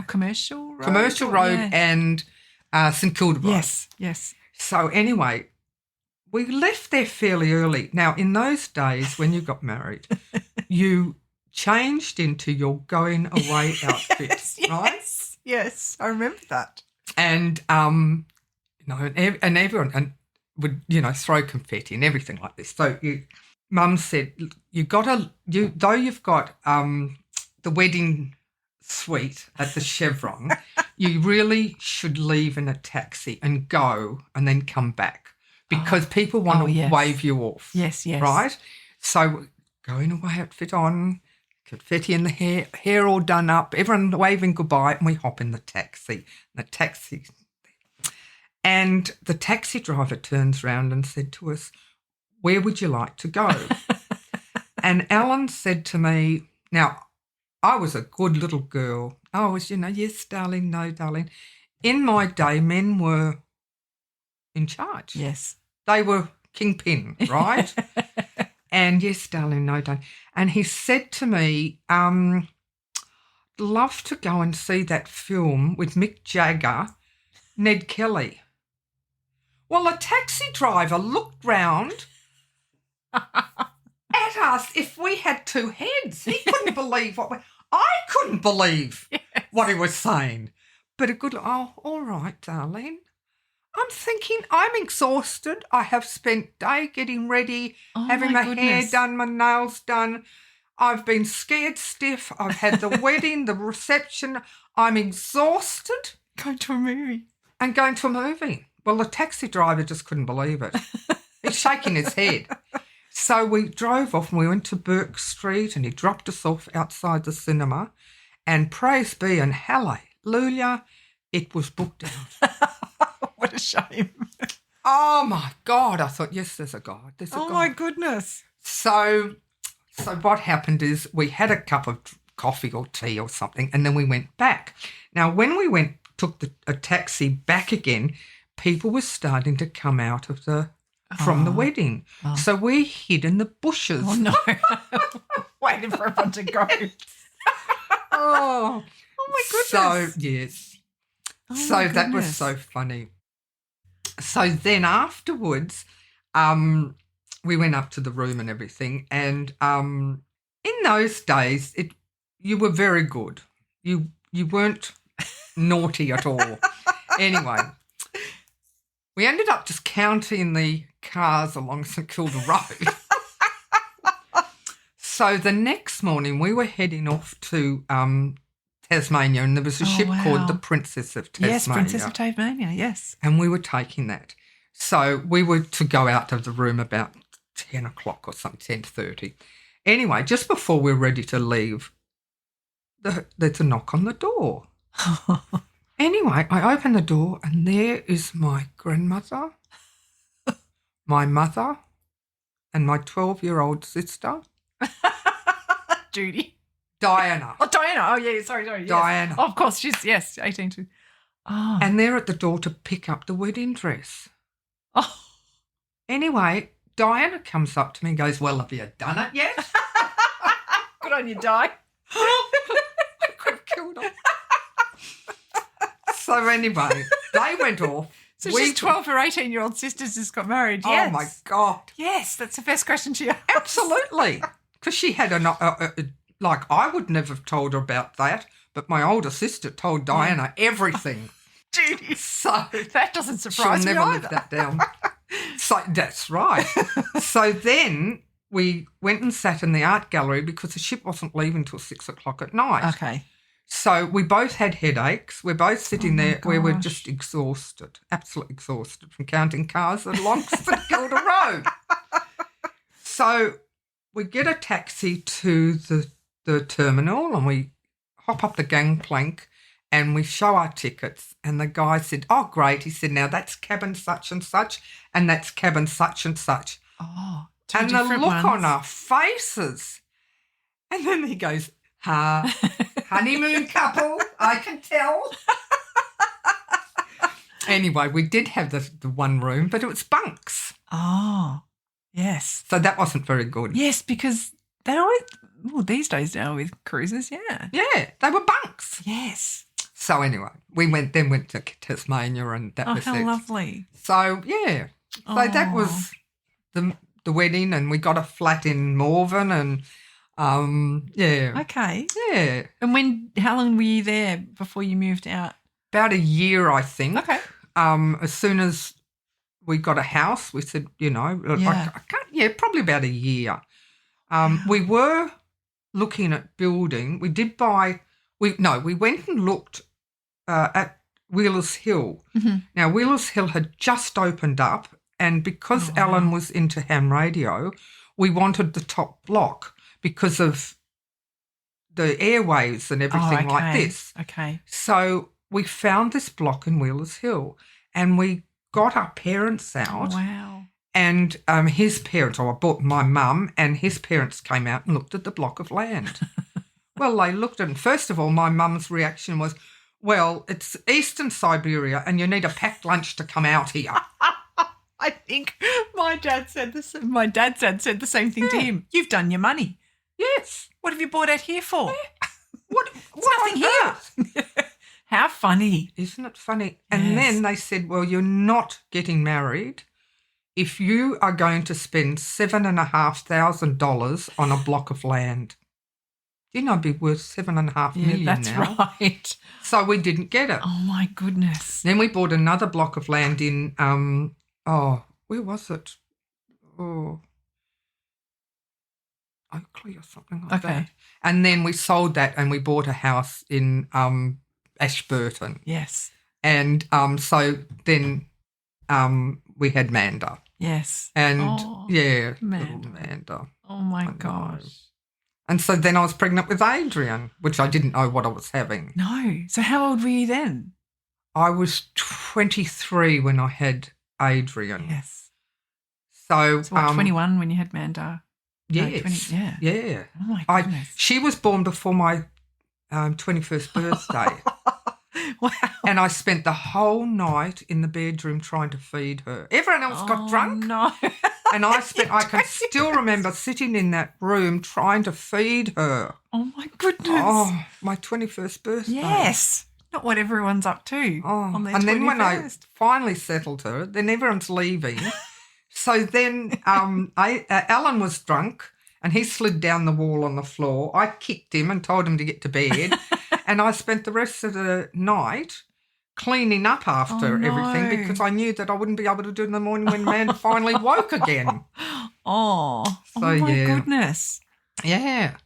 A: Commercial Road?
B: Commercial Road and St Kilda Road.
A: Yes.
B: So anyway, we left there fairly early. Now, in those days when you got married, you changed into your going away outfit, right?
A: Yes, I remember that.
B: And and everyone would throw confetti and everything like this. So Mum said, you've got the wedding suite at the Chevron, you really should leave in a taxi and go and then come back because people want to wave you off.
A: Yes.
B: Right? So going away outfit on, confetti in the hair all done up, everyone waving goodbye, and we hop in the taxi. And the taxi driver turns round and said to us, where would you like to go? And Ellen said to me, now, I was a good little girl. I was, yes, darling, no, darling. In my day, men were in charge.
A: Yes.
B: They were kingpin, right? And yes, darling, no, don't. And he said to me, love to go and see that film with Mick Jagger, Ned Kelly. Well, the taxi driver looked round at us if we had two heads. He couldn't believe I couldn't believe what he was saying. But a good, oh, all right, darling. I'm thinking I'm exhausted. I have spent day getting ready, having my hair done, my nails done. I've been scared stiff. I've had the wedding, the reception. I'm exhausted.
A: Going to a movie.
B: And going to a movie. Well, the taxi driver just couldn't believe it. He's shaking his head. So we drove off and we went to Burke Street and he dropped us off outside the cinema. And praise be and hallelujah, it was booked out.
A: What a shame.
B: Oh, my God. I thought, yes, there's a God. There's a God.
A: Oh, my goodness.
B: So what happened is we had a cup of coffee or tea or something and then we went back. Now, when we took a taxi back again, people were starting to come out from the wedding. Oh. So we hid in the bushes.
A: Oh, no. Waiting for everyone to go.
B: Oh,
A: my goodness.
B: So, yes. So that was so funny. So then afterwards, we went up to the room and everything. And in those days, you were very good. You weren't naughty at all. Anyway, we ended up just counting the cars along St Kilda Road. So the next morning we were heading off to Tasmania and there was a ship called the Princess of Tasmania.
A: Yes, Princess of Tasmania, yes.
B: And we were taking that. So we were to go out of the room about 10 o'clock or something, 10:30. Anyway, just before we're ready to leave, there's a knock on the door. Anyway, I open the door and there is my grandmother, my mother, and my 12-year-old sister.
A: Judy.
B: Diana.
A: Oh, Diana. Oh, yeah, sorry. Yes.
B: Diana.
A: Oh, of course, she's, 18 too. Oh.
B: And they're at the door to pick up the wedding dress.
A: Oh.
B: Anyway, Diana comes up to me and goes, well, have you done it yet?
A: Good on you, Di.
B: I could have killed her. So anyway, they went off.
A: So she's 12 her 18-year-old sisters just got married, yes.
B: Oh, my God.
A: Yes, that's the first question she asked.
B: Absolutely. Because she had I would never have told her about that, but my older sister told Diana everything.
A: Judy.
B: So
A: that doesn't surprise me
B: she'll never
A: either.
B: live that down. So that's right. So then we went and sat in the art gallery because the ship wasn't leaving till 6 o'clock at night.
A: Okay.
B: So we both had headaches. We're both sitting there. We were just exhausted, absolutely exhausted from counting cars along St Kilda Road. So we get a taxi to the terminal and we hop up the gangplank and we show our tickets and the guy said, oh, great. He said, now that's cabin such and such and that's cabin such and such.
A: Oh,
B: and the look on our faces. And then he goes, honeymoon couple, I can tell. Anyway, we did have the one room, but it was bunks.
A: Oh, yes.
B: So that wasn't very good.
A: Yes, because they always, these days now with cruises, yeah.
B: Yeah, they were bunks.
A: Yes.
B: So anyway, we went to Tasmania and that was it.
A: Oh, how lovely.
B: So, yeah. So that was the wedding and we got a flat in Morven and yeah.
A: Okay.
B: Yeah.
A: And how long were you there before you moved out?
B: About a year, I think.
A: Okay.
B: As soon as we got a house, we said, probably about a year. We were looking at building. We did we went and looked at Wheelers Hill. Mm-hmm. Now, Wheelers Hill had just opened up and because Alan was into ham radio, we wanted the top block because of the airwaves and everything like this.
A: Okay.
B: So we found this block in Wheelers Hill and we got our parents out.
A: Oh, wow.
B: And his parents, I brought my mum and his parents came out and looked at the block of land. Well, they looked at it. First of all, my mum's reaction was, well, it's Eastern Siberia and you need a packed lunch to come out here.
A: I think my dad said the same thing to him. You've done your money.
B: Yes.
A: What have you bought out here for?
B: What
A: Nothing
B: on
A: here.
B: earth?
A: How funny.
B: Isn't it funny? And
A: Yes.
B: then they said, well, you're not getting married if you are going to spend $7,500 on a block of land. You know, it'd be worth $7.5 million
A: that's
B: now.
A: right.
B: So we didn't get it.
A: Oh, my goodness.
B: Then we bought another block of land in, where was it? Oh, Oakley or something like
A: Okay.
B: that. And then we sold that and we bought a house in Ashburton.
A: Yes.
B: And so then we had Manda.
A: Yes.
B: And,
A: Manda.
B: little Manda.
A: Oh, my
B: know.
A: gosh.
B: And so then I was pregnant with Adrian, which I didn't know what I was having.
A: No. So how old were you then?
B: I was 23 when I had Adrian.
A: Yes.
B: So,
A: So what, 21 when you had Manda? No,
B: yes.
A: 20, yeah.
B: Yeah.
A: Oh, my goodness.
B: She was born before my 21st birthday.
A: Wow.
B: And I spent the whole night in the bedroom trying to feed her. Everyone else got drunk.
A: No.
B: And I can still remember sitting in that room trying to feed her.
A: Oh, my goodness.
B: Oh, my 21st birthday.
A: Yes. Not what everyone's up to on their 21st.
B: And then when I finally settled her, then everyone's leaving. So then Alan was drunk and he slid down the wall on the floor. I kicked him and told him to get to bed. And I spent the rest of the night cleaning up after everything because I knew that I wouldn't be able to do it in the morning when man finally woke again.
A: Oh
B: So,
A: my
B: yeah.
A: goodness.
B: Yeah.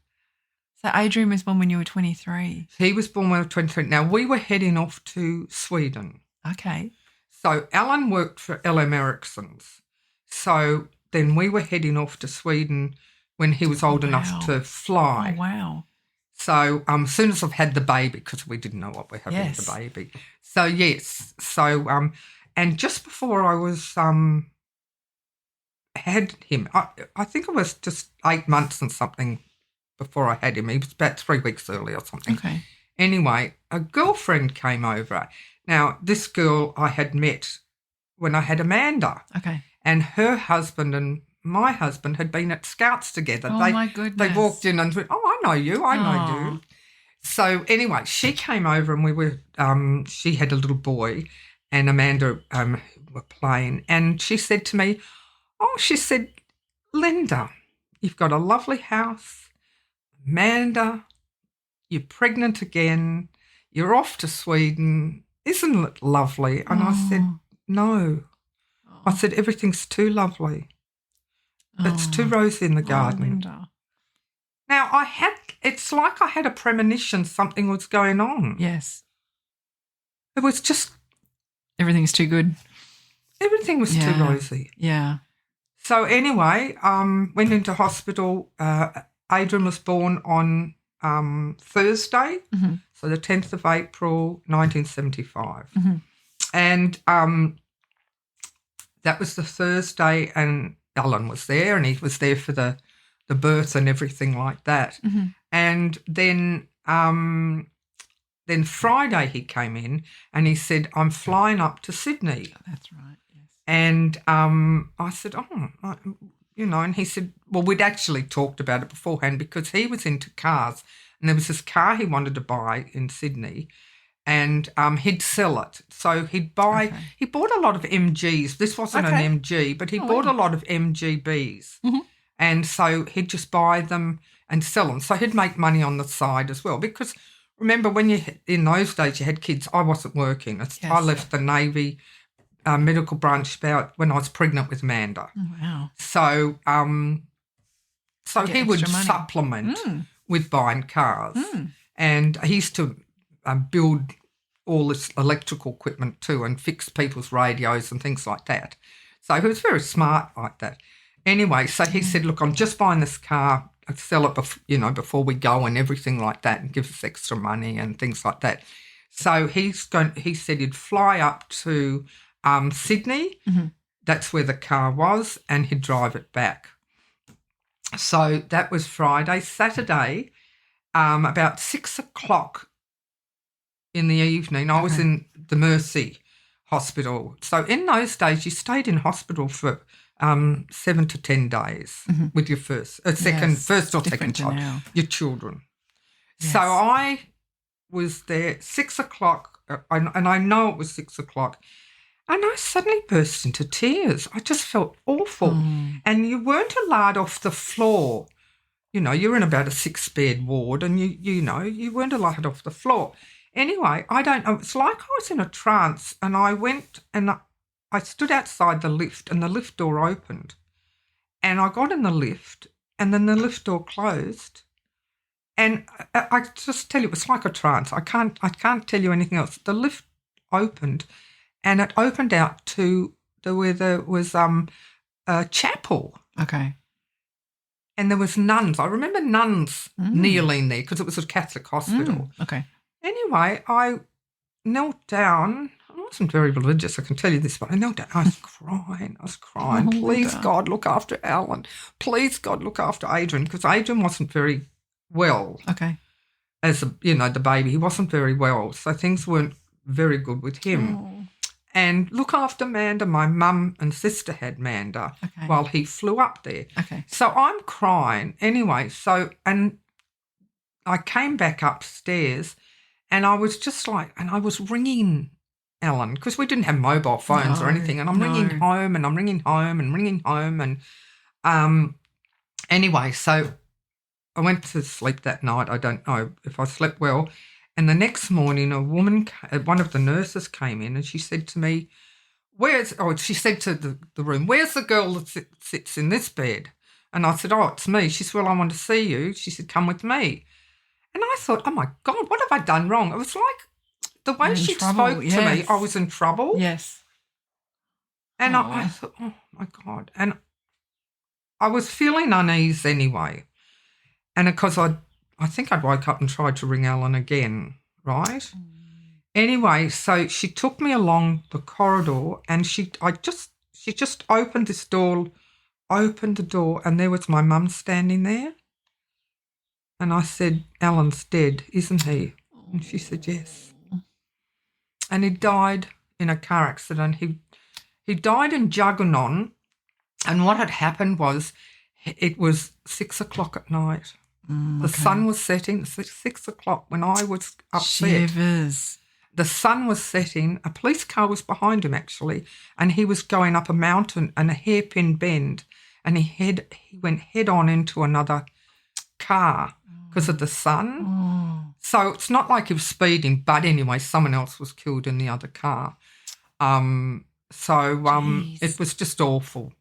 A: So Adrian was born when you were 23.
B: He was born when I was 23. Now, we were heading off to Sweden.
A: Okay.
B: So Alan worked for LM Ericsson's. So then we were heading off to Sweden when he was old enough to fly.
A: Oh, wow.
B: So as soon as I've had the baby, because we didn't know what we're having with the baby. So, yes. So, and just before I was had him, I think it was just 8 months and something before I had him. He was about 3 weeks early or something.
A: Okay.
B: Anyway, a girlfriend came over. Now, this girl I had met when I had Amanda.
A: Okay.
B: And her husband and my husband had been at Scouts together.
A: Oh, my goodness.
B: They walked in and went, I know you, I know you. So anyway, she came over and we were, she had a little boy and Amanda were playing. And she said to me, she said, Linda, you've got a lovely house. Amanda, you're pregnant again. You're off to Sweden. Isn't it lovely? And I said, no. I said, everything's too lovely. It's too rosy in the garden.
A: Linda.
B: Now, it's like I had a premonition something was going on.
A: Yes.
B: It was just,
A: Everything's too good.
B: everything was too rosy.
A: Yeah.
B: So anyway, went into hospital. Adrian was born on Thursday, so the 10th of April, 1975. And that was the Thursday, and Alan was there, and he was there for the birth and everything like that. And then Friday he came in and he said, I'm flying up to Sydney.
A: That's right, yes.
B: And I said, and he said, well, we'd actually talked about it beforehand because he was into cars and there was this car he wanted to buy in Sydney and he'd sell it. So he'd buy, he bought a lot of MGs. This wasn't an MG, but he bought a lot of MGBs. And so he'd just buy them and sell them. So he'd make money on the side as well because remember when in those days you had kids, I wasn't working. I left the Navy medical branch about when I was pregnant with Amanda.
A: Oh, wow.
B: So he would supplement with buying cars. And he used to build all this electrical equipment too and fix people's radios and things like that. So he was very smart like that. Anyway, so he said, look, I'm just buying this car, I'll sell it before we go and everything like that and give us extra money and things like that. So he said he'd fly up to Sydney, that's where the car was, and he'd drive it back. So that was Friday. Saturday, about 6 o'clock in the evening, I was in the Mercy hospital. So in those days, you stayed in hospital for 7 to 10 days with your first or second child, your children.
A: Yes.
B: So I was there 6 o'clock, and I know it was 6 o'clock, and I suddenly burst into tears. I just felt awful. And you weren't allowed off the floor. You know, you're in about a 6-bed ward, and you weren't allowed off the floor. Anyway, I don't know. It's like I was in a trance, and I went and I stood outside the lift, and the lift door opened, and I got in the lift, and then the lift door closed, and I just tell you, it was like a trance. I can't tell you anything else. The lift opened, and it opened out to where there was a chapel.
A: Okay.
B: And there was nuns. I remember nuns kneeling there because it was a Catholic hospital.
A: Okay.
B: Anyway, I knelt down. I wasn't very religious, I can tell you this, but I knelt down. I was crying. Please, God, look after Alan. Please, God, look after Adrian, because Adrian wasn't very well.
A: Okay.
B: As, the baby. He wasn't very well, so things weren't very good with him.
A: Oh.
B: And look after Manda. My mum and sister had Manda while he flew up there.
A: Okay.
B: So I'm crying anyway. And I came back upstairs, and I was just like, and I was ringing Alan because we didn't have mobile phones or anything. And I'm ringing home, and I'm ringing home and ringing home. And anyway, so I went to sleep that night. I don't know if I slept well. And the next morning, a woman, one of the nurses came in, and she said to me, she said to the room, "Where's the girl that sits in this bed?" And I said, "Oh, it's me." She said, "Well, I want to see you." She said, "Come with me." And I thought, oh, my God, what have I done wrong? It was like the way she spoke to me, I was in trouble.
A: Yes.
B: And I thought, oh, my God. And I was feeling unease anyway. And because I think I'd woke up and tried to ring Alan again, right? Anyway, so she took me along the corridor, and she just opened the door, and there was my mum standing there. And I said, "Alan's dead, isn't he?" And she said, "Yes." And he died in a car accident. He died in Juggernon, and what had happened was it was 6 o'clock at night. The sun was setting, 6 o'clock when I was upset.
A: Shivers.
B: The sun was setting. A police car was behind him, actually, and he was going up a mountain and a hairpin bend, and he went head on into another car because of the sun.
A: Oh.
B: So it's not like he was speeding, but anyway, someone else was killed in the other car. It was just awful.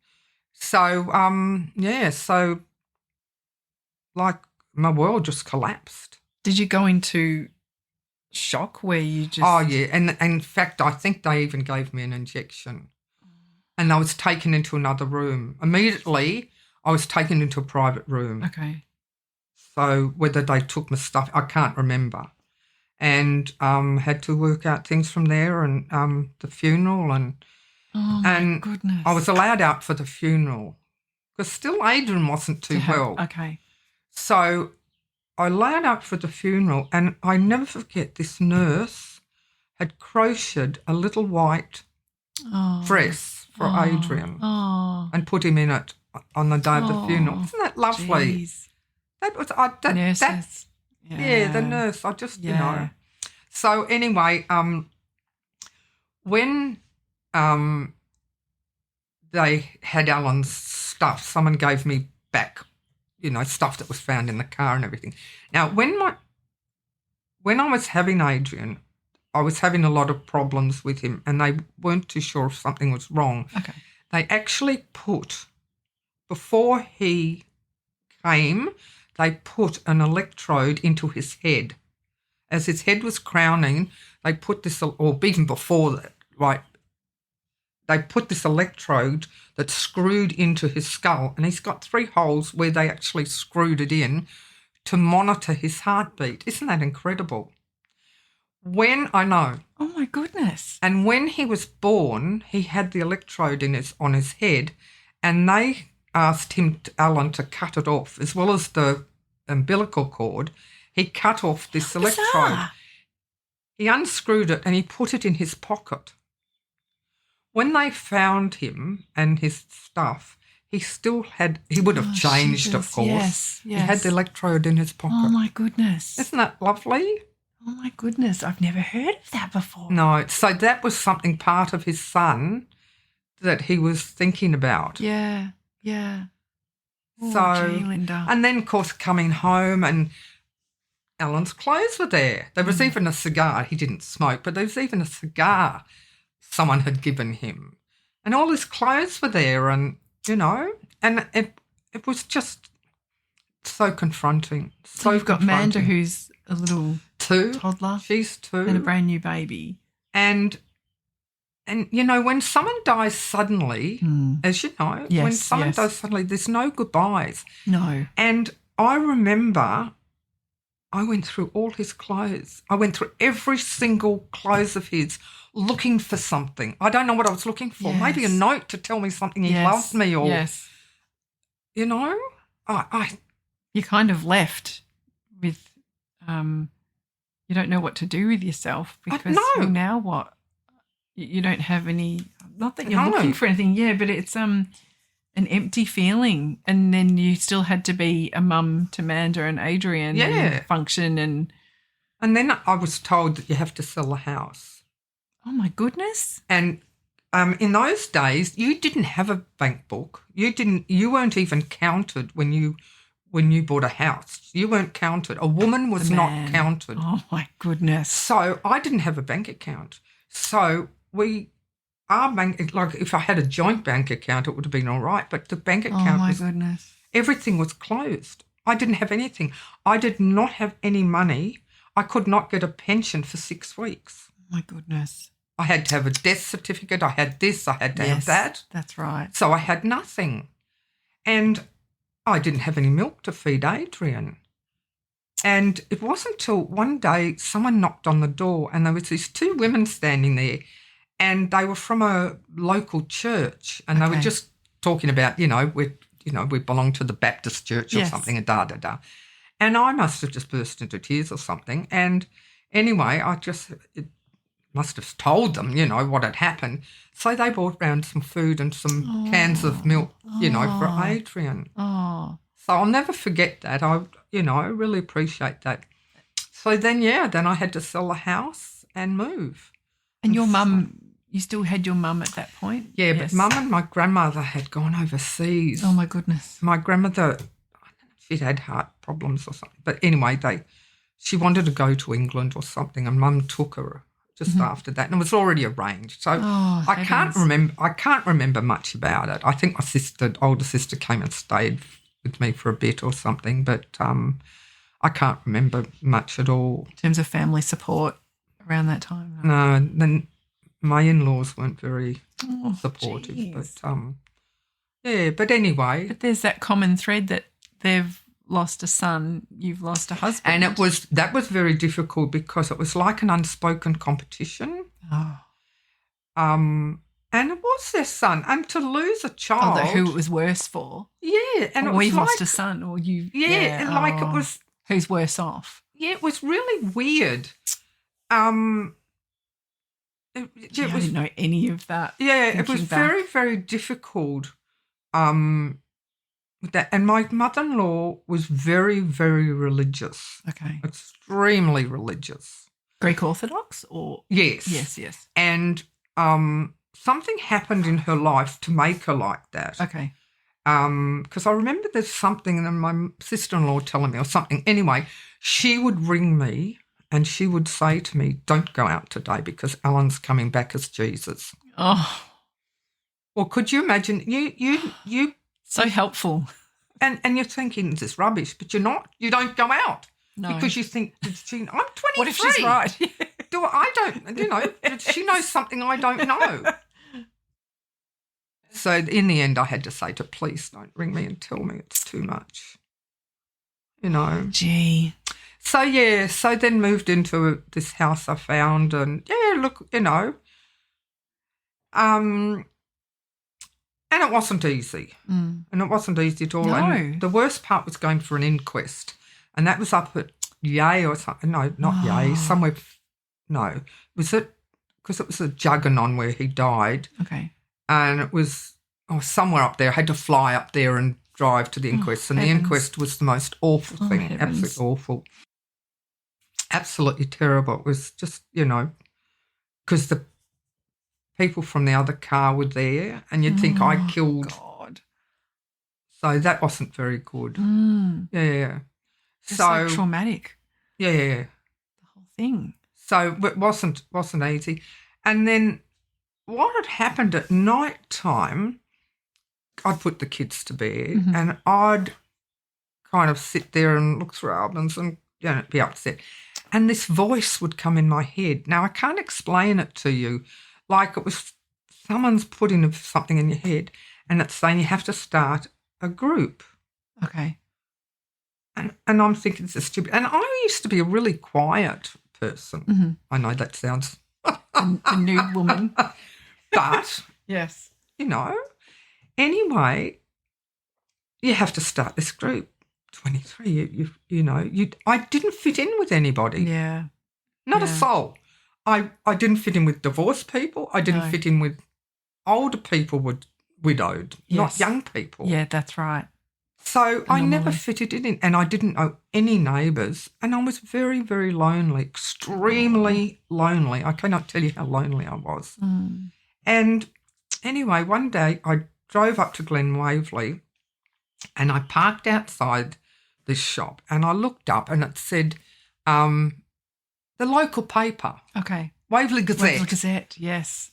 B: So, so like my world just collapsed.
A: Did you go into shock where you just...
B: Oh, yeah, and in fact, I think they even gave me an injection, and I was taken into another room. Immediately, I was taken into a private room.
A: Okay.
B: So whether they took my stuff, I can't remember, and had to work out things from there, and the funeral, and
A: my goodness.
B: I was allowed out for the funeral because still Adrian wasn't too well.
A: Okay.
B: So I laid out for the funeral, and I never forget this nurse had crocheted a little white dress for Adrian and put him in it on the day of the funeral. Isn't that lovely?
A: Geez.
B: That was
A: nurses.
B: The nurse. I just So anyway, when they had Alan's stuff, someone gave me back, stuff that was found in the car and everything. Now, when I was having Adrian, I was having a lot of problems with him, and they weren't too sure if something was wrong.
A: Okay.
B: They actually before he came, they put an electrode into his head. As his head was crowning, they put this, or even before that, right, they put this electrode that screwed into his skull, and he's got 3 holes where they actually screwed it in to monitor his heartbeat. Isn't that incredible? I know.
A: Oh, my goodness.
B: And when he was born, he had the electrode on his head, and they asked Alan to cut it off, as well as the umbilical cord. He cut off this electrode. He unscrewed it and he put it in his pocket. when they found him and his stuff, he still had, he would have changed,
A: Jesus.
B: of course.
A: Yes.
B: He had the electrode in his pocket.
A: Oh, my goodness.
B: Isn't that lovely?
A: Oh, my goodness. I've never heard of that before.
B: No, so that was something part of his son that he was thinking about.
A: Yeah, yeah. Oh,
B: So,
A: gee, Linda.
B: and then, of course, coming home and Alan's clothes were there. There was even a cigar. He didn't smoke, but there was even a cigar someone had given him. And all his clothes were there and, and it was just so confronting.
A: So you've got Manda, who's a little
B: 2.
A: toddler.
B: She's 2.
A: And a brand new baby.
B: And when someone dies suddenly, as you know, when someone dies suddenly, there's no goodbyes.
A: No.
B: And I remember I went through all his clothes. I went through every single clothes of his looking for something. I don't know what I was looking for.
A: Yes.
B: Maybe a note to tell me something he loved me or,
A: You're kind of left with you don't know what to do with yourself because now what? You don't have any, not that you're looking for anything, but it's an empty feeling. And then you still had to be a mum to Manda and Adrian and function and
B: then I was told that you have to sell the house.
A: Oh, my goodness.
B: And in those days, you didn't have a bank book. You weren't even counted when you bought a house. You weren't counted. A woman was not counted.
A: Oh, my goodness.
B: So I didn't have a bank account. So our bank, like if I had a joint bank account, it would have been all right. But the bank account
A: goodness.
B: Everything was closed. I didn't have anything. I did not have any money. I could not get a pension for 6 weeks.
A: Oh, my goodness.
B: I had to have a death certificate. I had this. I had to have that.
A: That's right.
B: So I had nothing. And I didn't have any milk to feed Adrian. And it wasn't till one day someone knocked on the door and there was these 2 women standing there and they were from a local church and they were just talking about, we belong to the Baptist church or something, and da-da-da. And I must have just burst into tears or something. And anyway, it must have told them, what had happened. So they brought round some food and some cans of milk, for Adrian.
A: Oh.
B: So I'll never forget that. I really appreciate that. So then I had to sell the house and move.
A: And your mum, you still had your mum at that point?
B: Yeah, but Mum and my grandmother had gone overseas.
A: Oh, my goodness.
B: My grandmother, I don't know if she'd had heart problems or something. But anyway, she wanted to go to England or something and Mum took her just after that. And it was already arranged. So I can't remember much about it. I think my older sister came and stayed with me for a bit or something, but I can't remember much at all.
A: In terms of family support around that time?
B: No, then my in-laws weren't very supportive.
A: Geez.
B: But anyway.
A: But there's that common thread that they've lost a son, you've lost a husband.
B: And that was very difficult because it was like an unspoken competition.
A: Oh.
B: And it was their son. And to lose a child.
A: Who it was worse for.
B: Yeah. And
A: we've lost a son or you.
B: Yeah. And like it was.
A: Who's worse off?
B: Yeah, it was really weird.
A: I didn't know any of that.
B: Yeah, it was very, very difficult with that. And my mother-in-law was very, very religious.
A: Okay.
B: Extremely religious.
A: Greek Orthodox or?
B: Yes.
A: Yes.
B: And something happened in her life to make her like that.
A: Okay.
B: Because I remember there's something, and my sister-in-law telling me or something. Anyway, she would ring me and she would say to me, "Don't go out today because Alan's coming back as Jesus."
A: Oh.
B: Well, could you imagine? You
A: so helpful.
B: And you're thinking this is rubbish, but you're not. You don't go out.
A: No.
B: Because you think, I'm 23.
A: What if she's right?
B: She knows something I don't know. So in the end, I had to say to her, please don't ring me and tell me it's too much.
A: Gee.
B: So then moved into this house I found and, and it wasn't easy. And it wasn't easy at all.
A: No.
B: And the worst part was going for an inquest. And that was up at Yea or something. No, not Yea. Somewhere. No. It was at because it was a Juggernon where he died,
A: Okay.
B: and it was somewhere up there. I had to fly up there and drive to the inquest, and
A: heavens.
B: the inquest was the most awful thing,
A: heavens.
B: absolutely awful, absolutely terrible. It was just, because the people from the other car were there, and you'd think I killed.
A: God.
B: So that wasn't very good. Yeah.
A: It's so traumatic.
B: Yeah.
A: The whole thing.
B: So it wasn't easy. And then what had happened at night time, I'd put the kids to bed and I'd kind of sit there and look through albums and be upset. And this voice would come in my head. Now, I can't explain it to you. Like it was someone's putting something in your head and it's saying you have to start a group.
A: Okay.
B: And I'm thinking this is stupid. And I used to be a really quiet person. I know that sounds...
A: A new woman.
B: But,
A: yes.
B: Anyway, you have to start this group. 23, I didn't fit in with anybody.
A: Yeah.
B: Not a soul. I didn't fit in with divorced people. I didn't fit in with older people widowed, not young people.
A: Yeah, that's right.
B: So I never fitted in, and I didn't know any neighbours, and I was very, very lonely, extremely lonely. I cannot tell you how lonely I was. And anyway, one day I drove up to Glen Waverley and I parked outside this shop and I looked up and it said the local paper.
A: Okay.
B: Waverley Gazette.
A: Waverley Gazette, yes.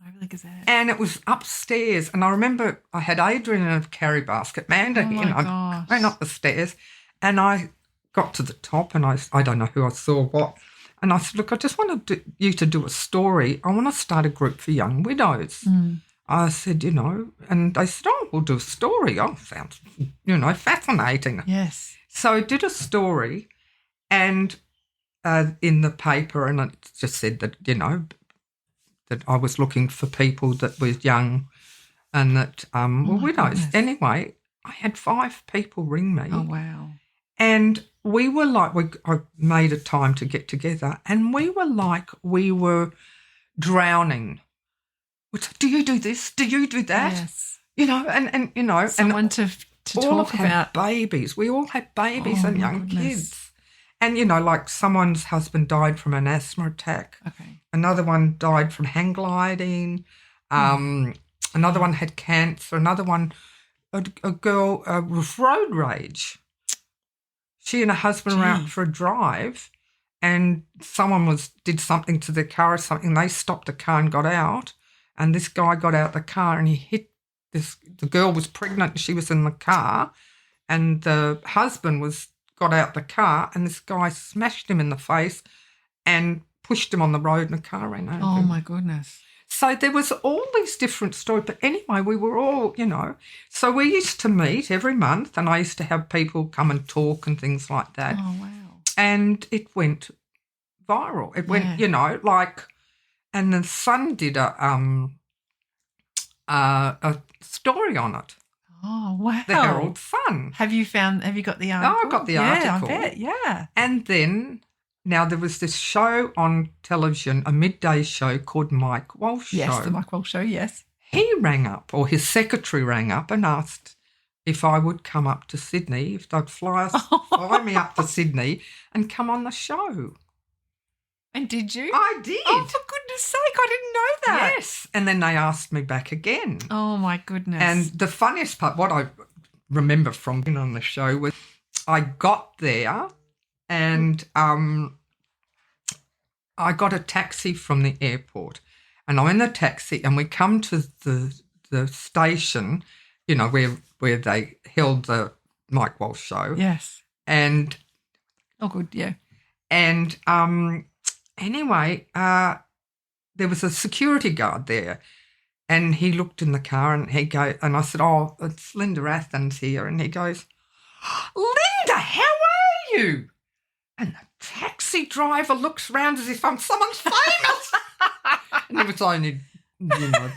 A: Waverley Gazette.
B: And it was upstairs, and I remember I had Adrian in a carry basket, Manda, I went up the stairs, and I got to the top, and I don't know who I saw what, and I said, look, I just want you to do a story. I want to start a group for young widows. I said, and they said, oh, we'll do a story. Oh, sounds, fascinating.
A: Yes.
B: So I did a story, and in the paper, and it just said that, that I was looking for people that were young and that were widows.
A: Goodness.
B: Anyway, I had 5 people ring me.
A: Oh, wow.
B: And we were like, I made a time to get together, and we were like we were drowning. Do you do this? Do you do that?
A: Yes.
B: And
A: someone to
B: all
A: talk
B: had
A: about.
B: babies. We all had babies and young
A: goodness.
B: kids. And, like someone's husband died from an asthma attack.
A: Okay.
B: Another one died from hang gliding. Another one had cancer. Another one, a girl with road rage. She and her husband were out for a drive, and someone did something to their car or something. They stopped the car and got out, and this guy got out the car and he hit this. The girl was pregnant and she was in the car, and the husband got out the car, and this guy smashed him in the face and pushed him on the road, and the car ran over.
A: Oh, my goodness.
B: So there was all these different stories. But anyway, we were all, So we used to meet every month, and I used to have people come and talk and things like that.
A: Oh, wow.
B: And it went viral. It went, and the Sun did a story on it.
A: Oh, wow.
B: The Herald Sun.
A: Have you got the article?
B: Oh, I got the article.
A: Yeah, I bet, yeah.
B: And then, now there was this show on television, a midday show called Mike Walsh Show.
A: Yes, the Mike Walsh Show, yes.
B: He rang up, or his secretary rang up and asked if I would come up to Sydney, if they'd fly me up to Sydney and come on the show.
A: And did you?
B: I did.
A: Oh, for goodness sake, I didn't know that.
B: Yes. And then they asked me back again.
A: Oh, my goodness.
B: And the funniest part, what I remember from being on the show was I got there and I got a taxi from the airport, and I'm in the taxi and we come to the station, where they held the Mike Walsh Show.
A: Yes.
B: And
A: oh, good, yeah.
B: And anyway, there was a security guard there, and he looked in the car and and I said, oh, it's Linda Athens here. And he goes, Linda, how are you? And the taxi driver looks round as if I'm someone famous. And it was only,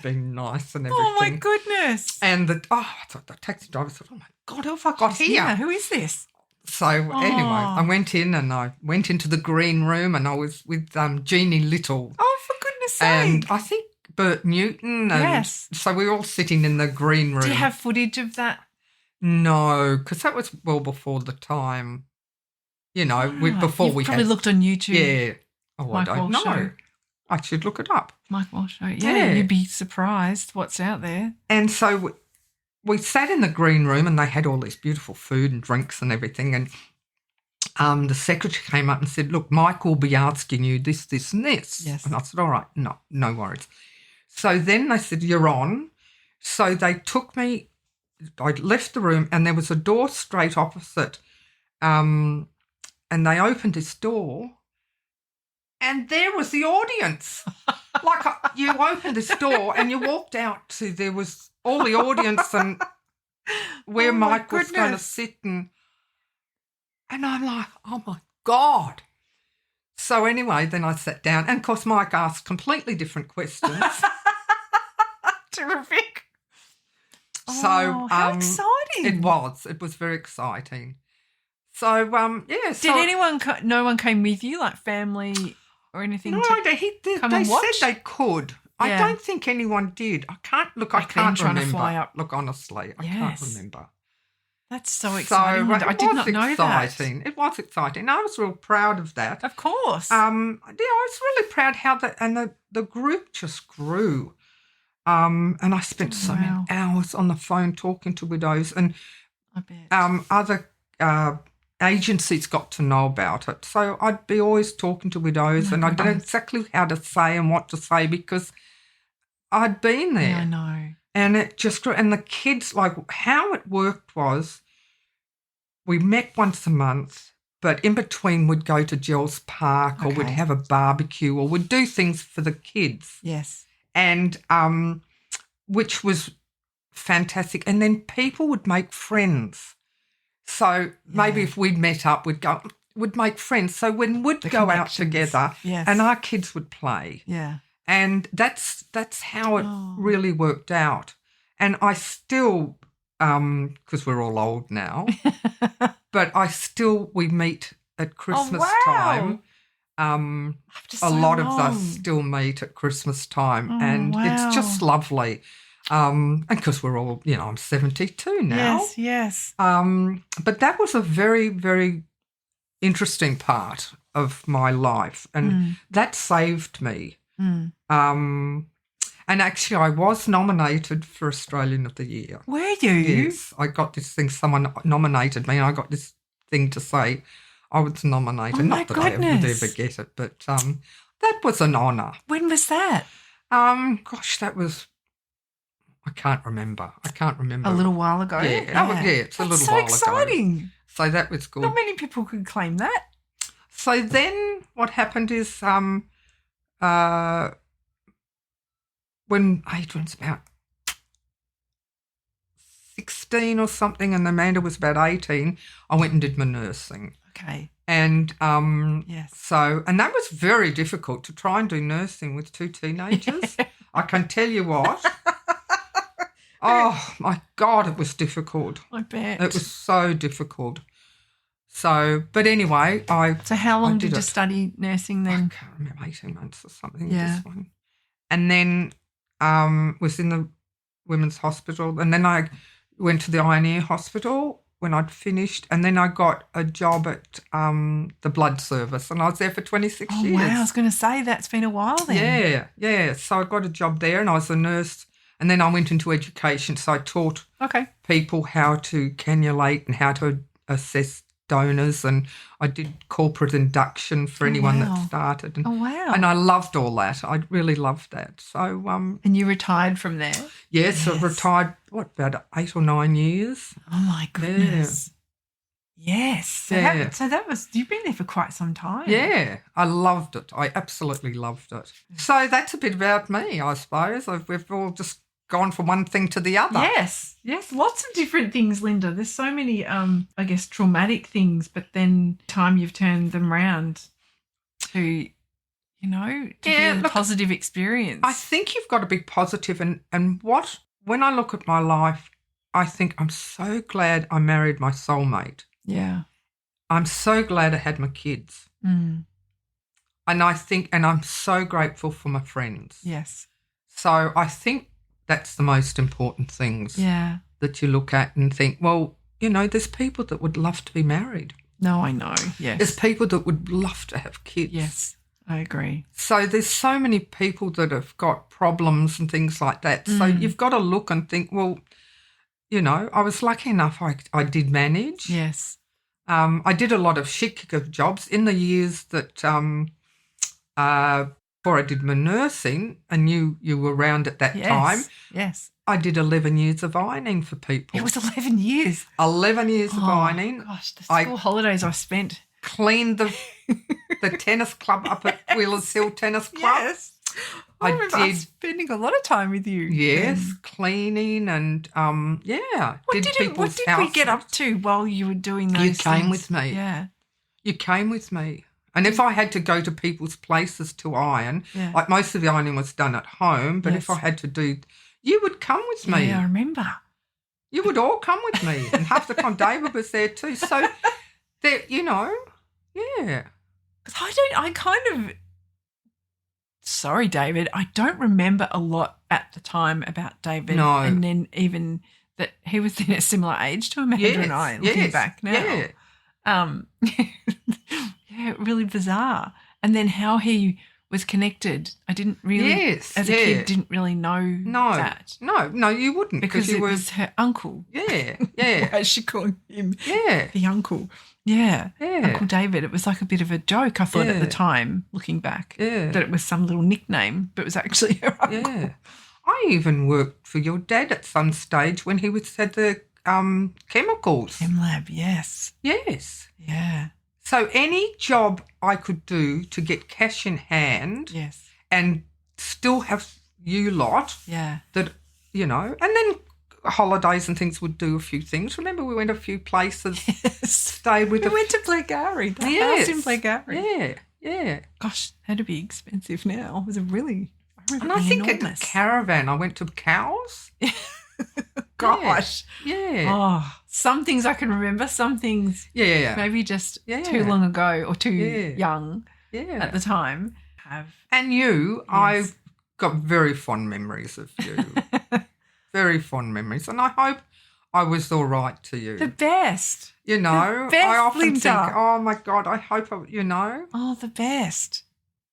B: being nice and everything.
A: Oh, my goodness.
B: And I thought the taxi driver said, oh, my God, who have I got here?
A: Yeah, who is this?
B: So anyway, I went in and I went into the green room and I was with Jeannie Little.
A: Oh, for goodness going to say.
B: And I think Bert Newton. And
A: Yes.
B: So we were all sitting in the green room.
A: Do you have footage of that?
B: No, because that was well before the time, before
A: You've
B: we
A: probably
B: had.
A: looked on YouTube.
B: Yeah. Oh,
A: Mike
B: I don't
A: Walsh
B: know.
A: show.
B: I should look it up.
A: Mike Walsh show. Yeah, you'd be surprised what's out there.
B: And so we sat in the green room and they had all this beautiful food and drinks and everything. And the secretary came up and said, look, Mike will be asking you this, this and this.
A: Yes.
B: And I said, all right, no worries. So then they said, you're on. So they took me, I left the room and there was a door straight opposite. And they opened this door and there was the audience. You opened this door and you walked out to, there was all the audience and where Mike was going to sit and I'm like, oh my God. So anyway, then I sat down and of course Mike asked completely different questions.
A: Terrific.
B: So
A: how exciting.
B: It was very exciting. So
A: Did anyone no one came with you, like family or anything?
B: No, they said they could. I don't think anyone did. I can't remember.
A: To fly up.
B: Look, honestly, I can't remember.
A: That's so exciting. I did not know that.
B: It was exciting. I was real proud of that.
A: Of course.
B: I was really proud how the group just grew. And I spent so many hours on the phone talking to widows, and
A: I bet.
B: Other agencies got to know about it. So I'd be always talking to widows, and I didn't know exactly how to say and what to say because I'd been there.
A: Yeah, I know.
B: And it just grew. And the kids, like how it worked was we met once a month, but in between we'd go to Gills Park or we'd have a barbecue or we'd do things for the kids.
A: Yes.
B: And which was fantastic. And then people would make friends. So maybe if we'd met up, we'd make friends. So when we'd go out together and our kids would play.
A: Yeah.
B: And that's how it really worked out. And I still, because we're all old now, but we meet at Christmas time. A lot of us still meet at Christmas time, and it's just lovely. And because we're all, I'm 72 now.
A: Yes.
B: But that was a very, very interesting part of my life, and that saved me. And actually, I was nominated for Australian of the Year.
A: Were you?
B: Yes, I got this thing. Someone nominated me, and I got this thing to say I was nominated.
A: Oh,
B: Not that I would ever get it, but that was an honour.
A: When was that?
B: That was. I can't remember.
A: A little while ago.
B: Yeah, it's a little while ago.
A: That's so exciting.
B: So that was good.
A: Not many people could claim that.
B: So then what happened is when Adrian's about 16 or something and Amanda was about 18, I went and did my nursing.
A: Okay.
B: And
A: yes.
B: So, and that was very difficult to try and do nursing with two teenagers. I can tell you what. Oh, my God, it was difficult.
A: I bet.
B: It was so difficult. So, but anyway,
A: So how long did you study nursing then?
B: I can't remember, 18 months or something.
A: Yeah.
B: This one. And then was in the women's hospital, and then I went to the Ioneer Hospital when I'd finished, and then I got a job at the blood service, and I was there for 26 years.
A: Wow, I was going to say that's been a while then.
B: Yeah. So I got a job there, and I was a nurse, and then I went into education, so I taught people how to cannulate and how to assess donors, and I did corporate induction for anyone that started. And, and I loved all that. I really loved that. So
A: and you retired from there?
B: Yes, I retired, about 8 or 9 years.
A: Oh, my goodness. Yeah. Yes. So that was, you've been there for quite some time.
B: Yeah, I loved it. I absolutely loved it. So that's a bit about me, I suppose. We've all just gone from one thing to the other.
A: Yes, lots of different things, Linda. There's so many, I guess, traumatic things, but then time you've turned them round to, be a positive experience.
B: I think you've got to be positive, and when I look at my life, I think I'm so glad I married my soulmate.
A: Yeah.
B: I'm so glad I had my kids. And I think, and I'm so grateful for my friends.
A: Yes.
B: So I think that's the most important things
A: Yeah.
B: that you look at and think, well, there's people that would love to be married.
A: No, I know. Yes.
B: There's people that would love to have kids.
A: Yes, I agree.
B: So there's so many people that have got problems and things like that. So you've got to look and think, well, I was lucky enough I did manage.
A: Yes.
B: I did a lot of shit of jobs in the years that before I did my nursing, and you were around at that time.
A: Yes.
B: I did 11 years of ironing for people.
A: It was 11 years.
B: 11 years of ironing.
A: Gosh, the school holidays I spent.
B: Cleaned the tennis club up at Wheelers Hill Tennis Club.
A: Yes. I remember us spending a lot of time with you.
B: Yes, cleaning and,
A: What did we get up to while you were doing those things?
B: You came with me.
A: Yeah.
B: You came with me. And if I had to go to people's places to iron, like most of the ironing was done at home, but if I had to do, you would come with me.
A: Yeah, I remember.
B: You would all come with me. And half the time David was there too. So, there, yeah.
A: Sorry, David, I don't remember a lot at the time about David.
B: No.
A: And then even that he was in a similar age to Amanda and I, looking back now.
B: Yeah.
A: Really bizarre. And then how he was connected. I didn't really, as a kid, didn't really know that.
B: No, you wouldn't.
A: Because it was her uncle.
B: Yeah.
A: Why is she calling him
B: the
A: uncle? Yeah. Uncle David. It was like a bit of a joke, I thought, at the time, looking back, that it was some little nickname, but it was actually her uncle.
B: Yeah. I even worked for your dad at some stage when he had the chemicals.
A: ChemLab, yes.
B: Yes.
A: Yeah.
B: So any job I could do to get cash in hand and still have you lot that, and then holidays and things would do a few things. Remember we went a few places, stayed with
A: We went to Blackgowrie, the house in Blackgowrie.
B: Yeah.
A: Gosh, that'd be expensive now. It was
B: I think at the caravan I went to cows.
A: Gosh.
B: Yeah.
A: Oh, some things I can remember, some things maybe just too long ago or too young at the time.
B: And you, I've got very fond memories of you. Very fond memories. And I hope I was all right to you.
A: The best.
B: I often think, oh, my God, I hope,
A: Oh, the best.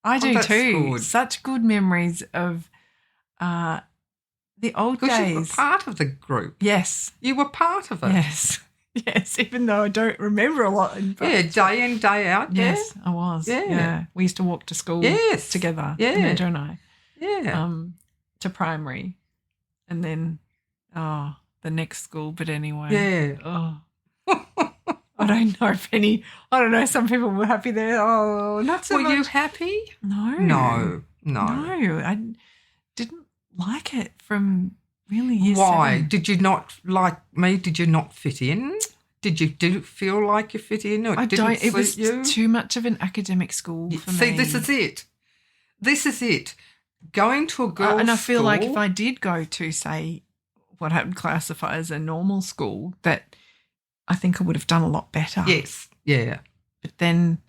A: I do too.
B: Good.
A: Such good memories of the old days.
B: Because you were part of the group.
A: Yes.
B: You were part of it.
A: Yes, even though I don't remember a lot.
B: Yeah, day in, day out.
A: Yes, I was. Yeah. We used to walk to school together, Amanda and I.
B: Yeah.
A: To primary. And then, the next school. But anyway.
B: Yeah.
A: I don't know, some people were happy there. Oh, not so much.
B: Were you happy?
A: No.
B: No.
A: I didn't like it from really year
B: Why?
A: 7.
B: Did you not, like me, did you not fit in? Did you feel like you fit in or
A: It was too much of an academic school for me.
B: See, this is it. Going to a girls' school.
A: And I feel like if I did go to, say, what I would classify as a normal school, that I think I would have done a lot better.
B: Yes, yeah.
A: But then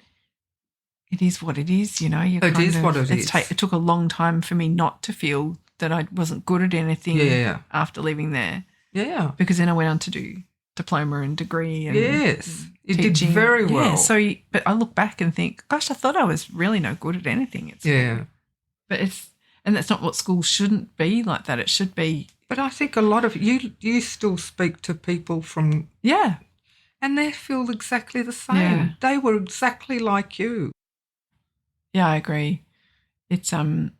A: it is what it is,
B: It is what it is.
A: It took a long time for me not to feel that I wasn't good at anything after leaving there.
B: Yeah.
A: Because then I went on to do diploma and degree and
B: you
A: teaching.
B: did very well.
A: Yeah, but I look back and think, gosh, I thought I was really no good at anything at school.
B: Yeah.
A: But and that's not what school shouldn't be like that. It should be.
B: But I think a lot of you still speak to people from and they feel exactly the same.
A: Yeah.
B: They were exactly like you.
A: Yeah, I agree. It's not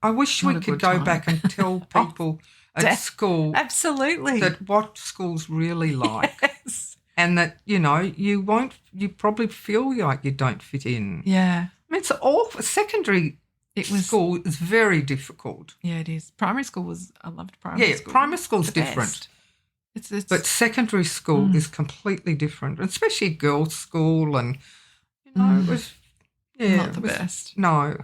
B: I wish we could go back and tell people at school
A: absolutely
B: that what school's really like.
A: Yes.
B: And that, you probably feel like you don't fit in.
A: Yeah.
B: I mean, it's secondary school is very difficult.
A: Yeah, it is. Primary school I loved primary school.
B: Yeah, primary school's different. But secondary school is completely different, especially girls' school and, it was,
A: not the best.
B: No.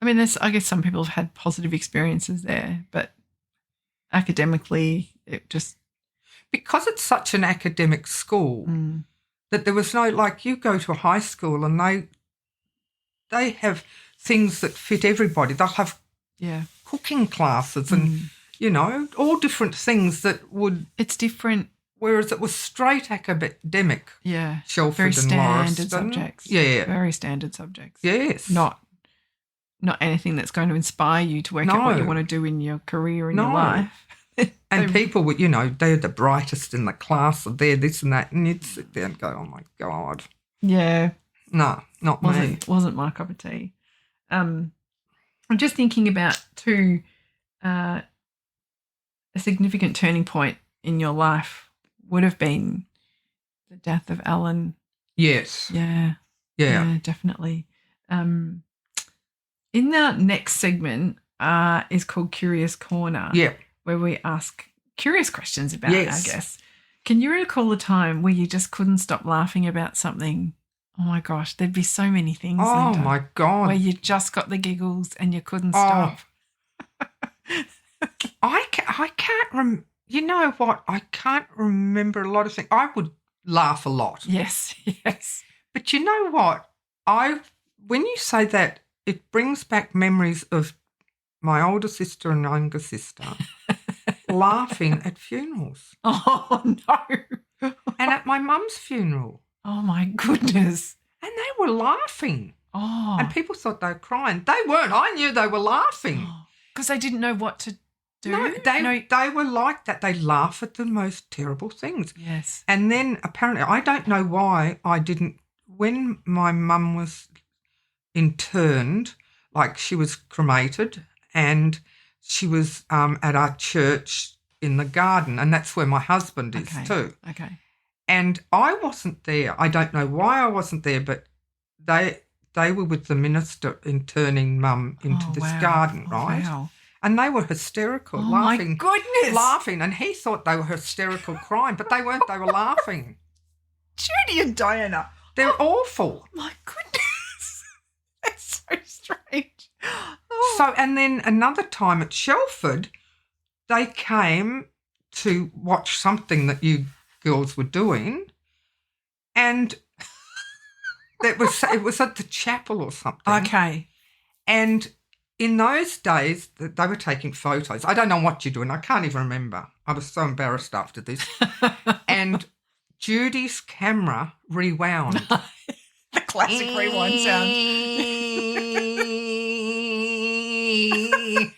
A: I mean, I guess some people have had positive experiences there, but academically it just...
B: Because it's such an academic school that there was no, like you go to a high school and they have things that fit everybody. They'll have cooking classes and, all different things that would...
A: It's different.
B: Whereas it was straight academic.
A: Yeah.
B: Shelford
A: very
B: and
A: standard
B: Lauriston.
A: Subjects.
B: Yeah.
A: Very standard subjects.
B: Yes.
A: Not anything that's going to inspire you to work out what you want to do in your career and your life.
B: And people were, they're the brightest in the class, and they're this and that, and you'd sit there and go, oh, my God.
A: Yeah.
B: No, not me.
A: Wasn't my cup of tea. I'm just thinking about too a significant turning point in your life would have been the death of Alan.
B: Yes.
A: Yeah. Yeah, definitely. In our next segment is called Curious Corner.
B: Yeah.
A: Where we ask curious questions about our guests. Can you recall a time where you just couldn't stop laughing about something? Oh, my gosh, there'd be so many things.
B: Oh,
A: Linda,
B: my God.
A: where you just got the giggles and you couldn't stop.
B: I can't you know what? I can't remember a lot of things. I would laugh a lot.
A: Yes.
B: But you know what? When you say that, it brings back memories of my older sister and younger sister laughing at funerals.
A: Oh, no.
B: And at my mum's funeral.
A: Oh, my goodness.
B: And they were laughing.
A: Oh.
B: And people thought they were crying. They weren't. I knew they were laughing.
A: Because they didn't know what to do.
B: No, they were like that. They laugh at the most terrible things.
A: Yes.
B: And then apparently, I don't know why I didn't, when my mum was interned, like she was cremated and she was at our church in the garden, and that's where my husband is too.
A: Okay.
B: And I wasn't there. I don't know why I wasn't there, but they were with the minister interning mum into this garden, right?
A: Wow.
B: And they were hysterical, laughing.
A: Oh, my goodness.
B: Laughing. And he thought they were hysterical crying, but they weren't. They were laughing.
A: Judy and Diana.
B: They're awful.
A: My goodness. That's so strange.
B: So, and then another time at Shelford, they came to watch something that you girls were doing, and it was at the chapel or something.
A: Okay.
B: And in those days, they were taking photos. I don't know what you're doing. I can't even remember. I was so embarrassed after this. And Judy's camera rewound.
A: The classic rewind sound.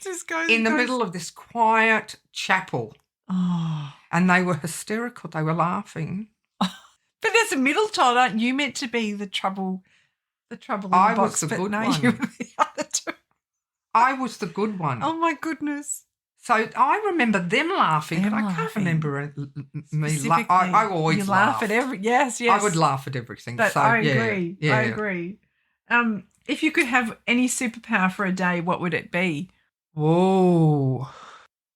A: Just goes,
B: in the middle of this quiet chapel.
A: Oh.
B: And they were hysterical. They were laughing.
A: But as a middle child, aren't you meant to be the trouble in the box?
B: I was the good one.
A: You were the other two.
B: I was the good one.
A: Oh, my goodness.
B: So I remember them laughing, but I can't remember me laughing. I always
A: laugh at every. Yes.
B: I would laugh at everything.
A: But
B: so,
A: I agree.
B: Yeah.
A: I agree. If you could have any superpower for a day, what would it be?
B: Whoa,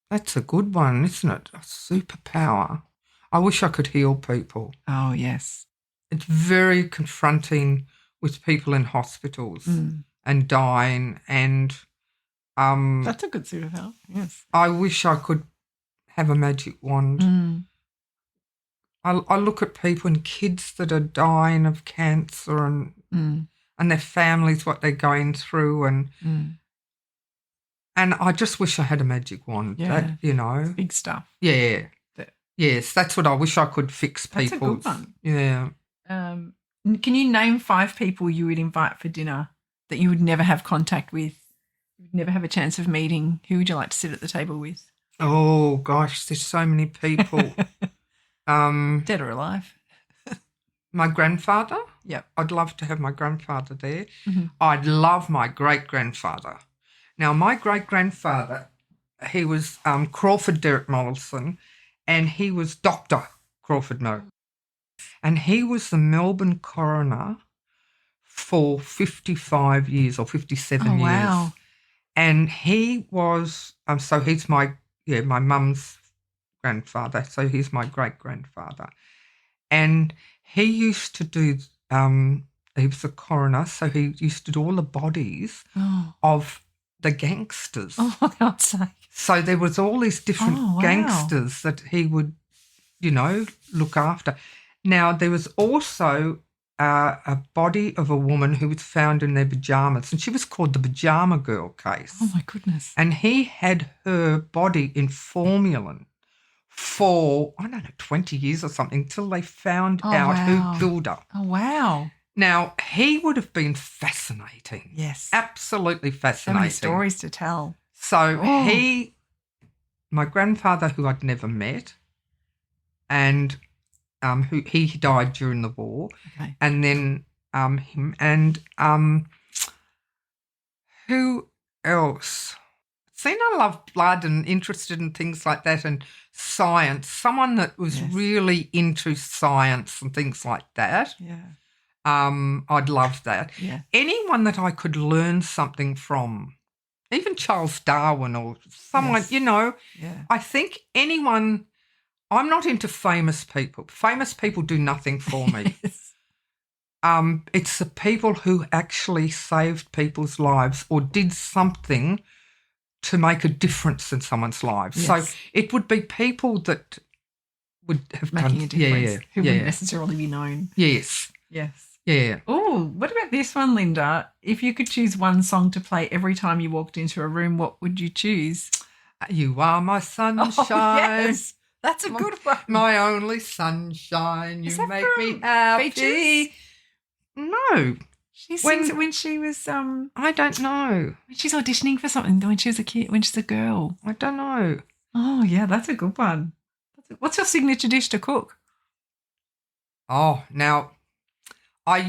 B: that's a good one, isn't it? A superpower. I wish I could heal people.
A: Oh, yes.
B: It's very confronting with people in hospitals and dying, and
A: that's a good superpower. Yes.
B: I wish I could have a magic wand. I look at people and kids that are dying of cancer and their families, what they're going through, and I just wish I had a magic wand.
A: Yeah.
B: That,
A: Big stuff.
B: Yeah. Yes, that's what I wish I could fix people.
A: That's a good one.
B: Yeah.
A: Can you name 5 people you would invite for dinner that you would never have contact with, you would never have a chance of meeting? Who would you like to sit at the table with?
B: Oh, gosh, there's so many people.
A: Dead or alive?
B: My grandfather.
A: Yep.
B: I'd love to have my grandfather there.
A: Mm-hmm.
B: I'd love my great-grandfather. Now, my great-grandfather, he was Crawford Derek Mollison, and he was Dr. Crawford Mollison. And he was the Melbourne coroner for 55 years or 57 years.
A: Wow.
B: And he was, so he's my mum's grandfather, so he's my great-grandfather. And he used to do, he was a coroner, so he used to do all the bodies of the gangsters.
A: Oh, for God's sake.
B: So there was all these different gangsters that he would, look after. Now, there was also a body of a woman who was found in their pajamas, and she was called the Pajama Girl case.
A: Oh, my goodness.
B: And he had her body in formalin for, I don't know, 20 years or something, till they found out who killed her.
A: Oh, wow.
B: Now, he would have been fascinating.
A: Yes.
B: Absolutely
A: So
B: fascinating.
A: many stories to tell.
B: So my grandfather, who I'd never met, and who he died during the war,
A: Okay.
B: and then him and who else? Seen I love blood and interested in things like that and science. Someone that was really into science and things like that.
A: Yeah.
B: I'd love that.
A: Yeah.
B: Anyone that I could learn something from, even Charles Darwin or someone,
A: Yes.
B: you know.
A: Yeah.
B: I think anyone. I'm not into famous people. Famous people do nothing for me.
A: Yes.
B: It's the people who actually saved people's lives or did something to make a difference in someone's lives.
A: Yes.
B: So it would be people that would have
A: Making a difference. Who
B: yeah.
A: wouldn't necessarily be known.
B: Yes.
A: Yes.
B: Yeah.
A: Oh, what about this one, Linda? If you could choose one song to play every time you walked into a room, what would you choose?
B: You are my sunshine.
A: Oh, yes. That's a good one.
B: My only sunshine.
A: Is
B: You
A: that
B: make
A: from
B: me happy.
A: Beaches?
B: No,
A: She sings it when she was
B: I don't know.
A: when she's auditioning for something when she was a kid, when she's a girl.
B: I don't know.
A: Oh, yeah, that's a good one. What's your signature dish to cook?
B: Oh, now, I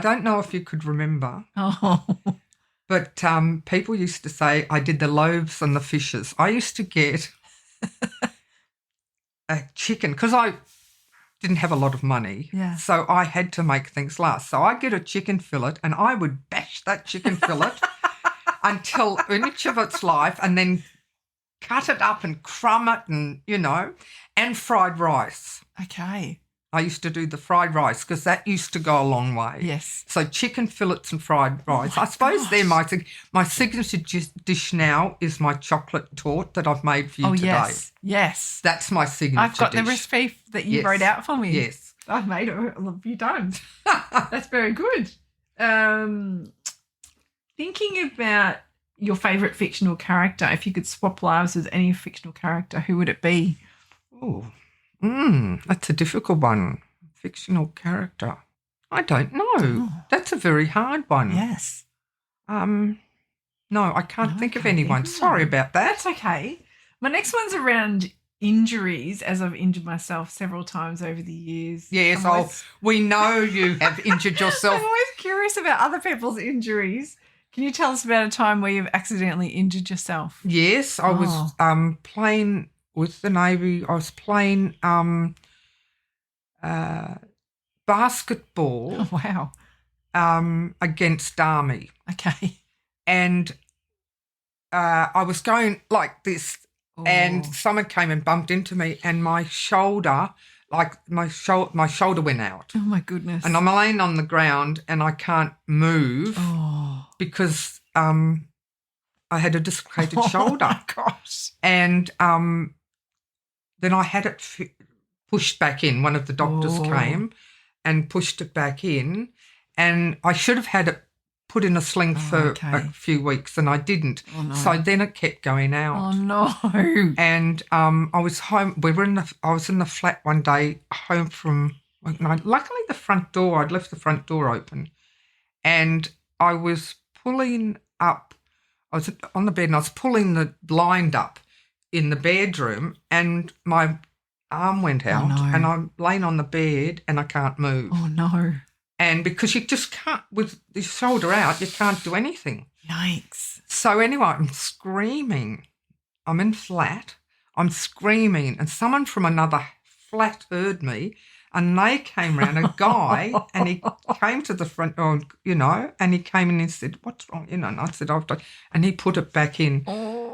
B: don't know if you could remember,
A: Oh,
B: but people used to say I did the loaves and the fishes. I used to get a chicken because I didn't have a lot of money.
A: Yeah.
B: So I had to make things last. So I'd get a chicken fillet and I would bash that chicken fillet until an inch of its life and then cut it up and crumb it and, you know, and fried rice.
A: okay.
B: I used to do the fried rice because that used to go a long way.
A: Yes.
B: So chicken fillets and fried rice. I suppose they're my signature dish now is my chocolate torte that I've made for you today.
A: Yes. Yes.
B: That's my signature
A: I've got
B: dish.
A: the recipe that you
B: Yes.
A: wrote out for me.
B: Yes.
A: I've made it a few times. That's very good. Thinking about your favourite fictional character, if you could swap lives with any fictional character, who would it be?
B: Oh, that's a difficult one. Fictional character. I don't know.
A: Oh.
B: That's a very hard one.
A: Yes.
B: No, I can't think of
A: Okay.
B: anyone. Sorry about that.
A: That's okay. My next one's around injuries, as I've injured myself several times over the years.
B: Yes,
A: I'm
B: we know you have injured yourself.
A: I'm always curious about other people's injuries. Can you tell us about a time where you've accidentally injured yourself?
B: Yes, I was playing with the Navy. I was playing basketball
A: Oh, wow.
B: against Army.
A: Okay.
B: And I was going like this and someone came and bumped into me and my shoulder, my shoulder went out.
A: Oh, my goodness.
B: And I'm laying on the ground and I can't move because I had a dislocated shoulder.
A: Oh, my gosh.
B: And then I had it pushed back in. One of the doctors came and pushed it back in, and I should have had it put in a sling for a few weeks, and I didn't.
A: Oh, no.
B: So then it kept going out.
A: Oh, no.
B: And I was home. I was in the flat one day, home from. Luckily, the front door. I'd left the front door open, and I was pulling up. I was on the bed, and I was pulling the blind up in the bedroom, and my arm went out, and I'm laying on the bed, and I can't move.
A: Oh, no.
B: And because you just can't, with the shoulder out, you can't do anything.
A: Yikes.
B: So anyway, I'm screaming. I'm in flat. I'm screaming, and someone from another flat heard me, and they came round, a guy, and he came to the front door, and he came in and said, "What's wrong?" And I said, "I've done," and he put it back in.
A: Oh.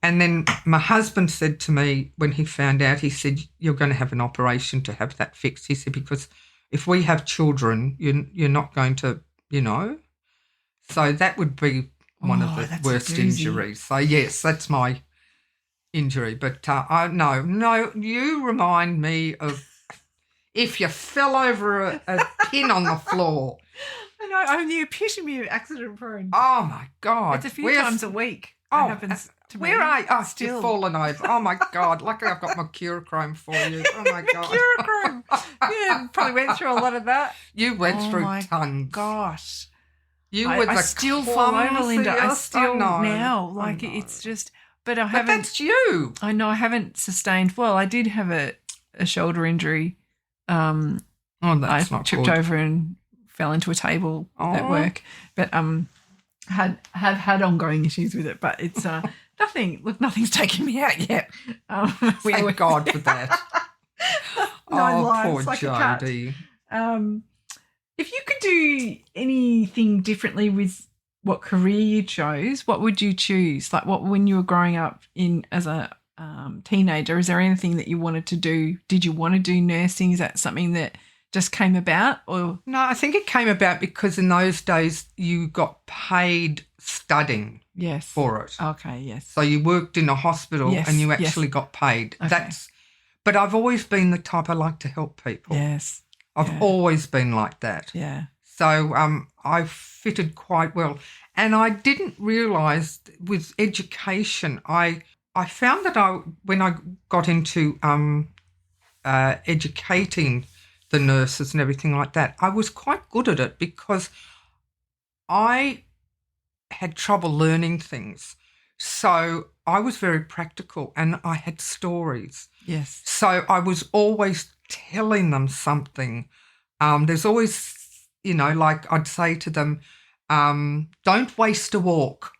B: And then my husband said to me when he found out, he said, "You're going to have an operation to have that fixed." He said, "Because if we have children, you're not going to, So that would be one of the worst injuries. So, yes, that's my injury. But no, you remind me of if you fell over a pin on the floor.
A: I know, I'm the epitome of accident prone.
B: Oh, my God.
A: It's a few times a week.
B: Oh,
A: it happens to me.
B: where are you? Oh,
A: Still.
B: you've fallen over. Oh, my God. Luckily, I've got my Curachrome for you. Oh, my God.
A: Curachrome. Yeah, probably went through a lot of that.
B: You went through tons.
A: Gosh.
B: You were the
A: I still fall over, Linda. I still
B: know.
A: now.
B: I
A: Like,
B: know.
A: it's just, but I
B: But
A: haven't.
B: that's you.
A: I know I haven't sustained. Well, I did have a shoulder injury.
B: Oh, that's
A: I
B: not
A: tripped
B: good.
A: over and fell into a table at
B: Oh.
A: work, but have had ongoing issues with it. But it's nothing. Look, nothing's taken me out yet.
B: Thank God for that.
A: Nine
B: Oh,
A: lives
B: poor
A: like a cat.
B: Jodie.
A: If you could do anything differently with what career you chose, what would you choose? Like, what when you were growing up as a teenager, is there anything that you wanted to do? Did you want to do nursing? Is that something that just came about, or
B: No, I think it came about because in those days you got paid studying
A: yes,
B: for it.
A: Okay, yes.
B: So you worked in a hospital
A: Yes,
B: and you
A: yes.
B: actually got paid.
A: Okay.
B: But I've always been the type I like to help people.
A: Yes,
B: I've always been like that.
A: yeah,
B: So I fitted quite well. And I didn't realise with education, I found that when I got into educating the nurses and everything like that, I was quite good at it because I had trouble learning things. So I was very practical and I had stories.
A: yes,
B: So I was always telling them something. There's always, like I'd say to them, don't waste a walk.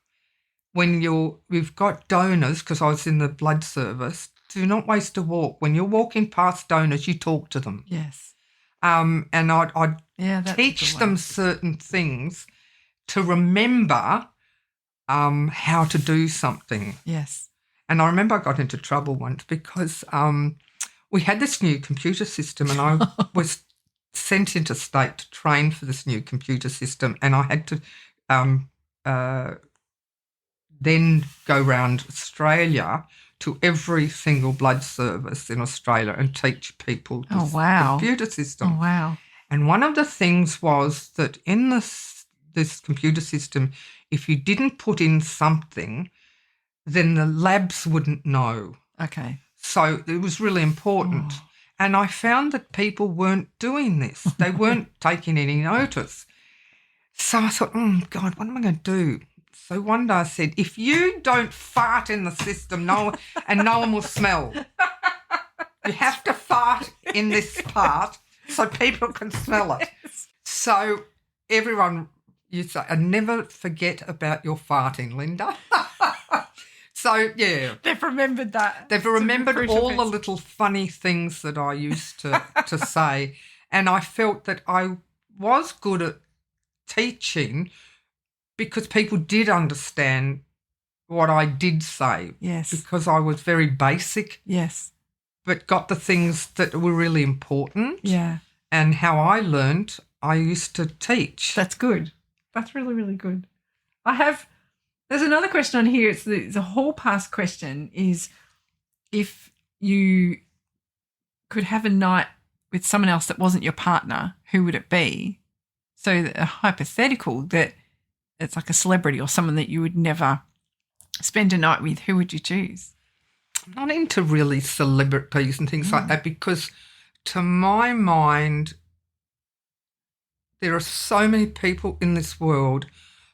B: When we've got donors, because I was in the blood service, do not waste a walk. When you're walking past donors, you talk to them.
A: yes.
B: And I'd
A: That's a
B: teach
A: good
B: them
A: one.
B: certain things to remember how to do something.
A: Yes,
B: And I remember I got into trouble once because we had this new computer system and I was sent interstate to train for this new computer system, and I had to then go around Australia to every single blood service in Australia and teach people this computer system.
A: Oh, wow.
B: And one of the things was that in this computer system, if you didn't put in something, then the labs wouldn't know.
A: Okay.
B: So it was really important.
A: Oh.
B: And I found that people weren't doing this. They weren't taking any notice. So I thought, God, what am I going to do? So one day I said, if you don't fart in the system, no one will smell. You have to fart in this part so people can smell it. So everyone, you say, and never forget about your farting, Linda. So, yeah.
A: They've remembered that.
B: They've remembered all the little funny things that I used to say. And I felt that I was good at teaching because people did understand what I did say.
A: Yes.
B: Because I was very basic.
A: Yes. But
B: got the things that were really important.
A: Yeah.
B: And how I learnt, I used to teach.
A: That's good. That's really, really good. There's another question on here. It's the hall pass question is if you could have a night with someone else that wasn't your partner, who would it be? So a hypothetical that it's like a celebrity or someone that you would never spend a night with, who would you choose?
B: I'm not into really celebrities and things like that because to my mind, there are so many people in this world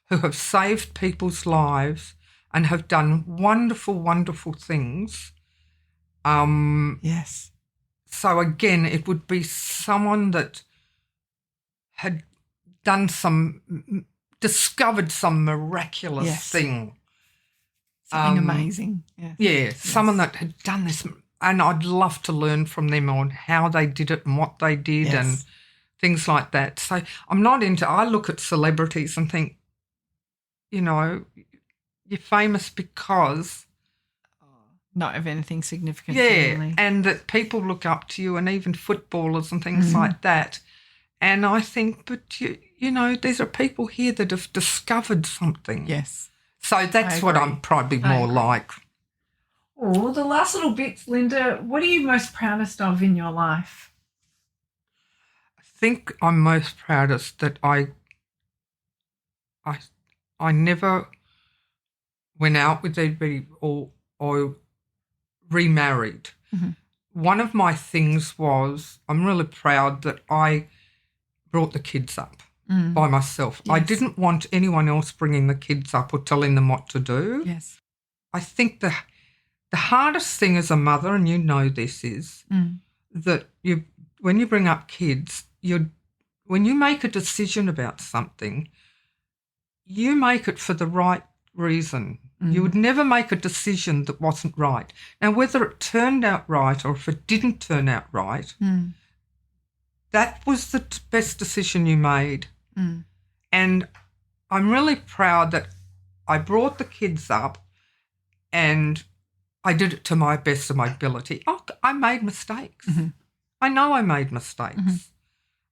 B: who have saved people's lives and have done wonderful, wonderful things.
A: Yes.
B: So again, it would be someone that had discovered some miraculous thing.
A: Something amazing. Yes.
B: Yeah, someone that had done this, and I'd love to learn from them on how they did it and what they did and things like that. So I look at celebrities and think, you're famous because...
A: Not of anything significant.
B: Yeah,
A: really.
B: And that people look up to you and even footballers and things like that. And I think, but, these are people here that have discovered something.
A: Yes.
B: So that's what I'm probably more like.
A: Oh, the last little bits, Linda, what are you most proudest of in your life?
B: think I'm most proudest that I never went out with anybody or remarried.
A: Mm-hmm.
B: One of my things was I'm really proud that I brought the kids up by myself.
A: Yes.
B: I didn't want anyone else bringing the kids up or telling them what to do.
A: Yes.
B: I think the hardest thing as a mother, and you know this, is that when you bring up kids, when you make a decision about something, you make it for the right reason. You would never make a decision that wasn't right. Now, whether it turned out right or if it didn't turn out right, that was the best decision you made. And I'm really proud that I brought the kids up and I did it to my best of my ability. Oh, I made mistakes. I know I made mistakes.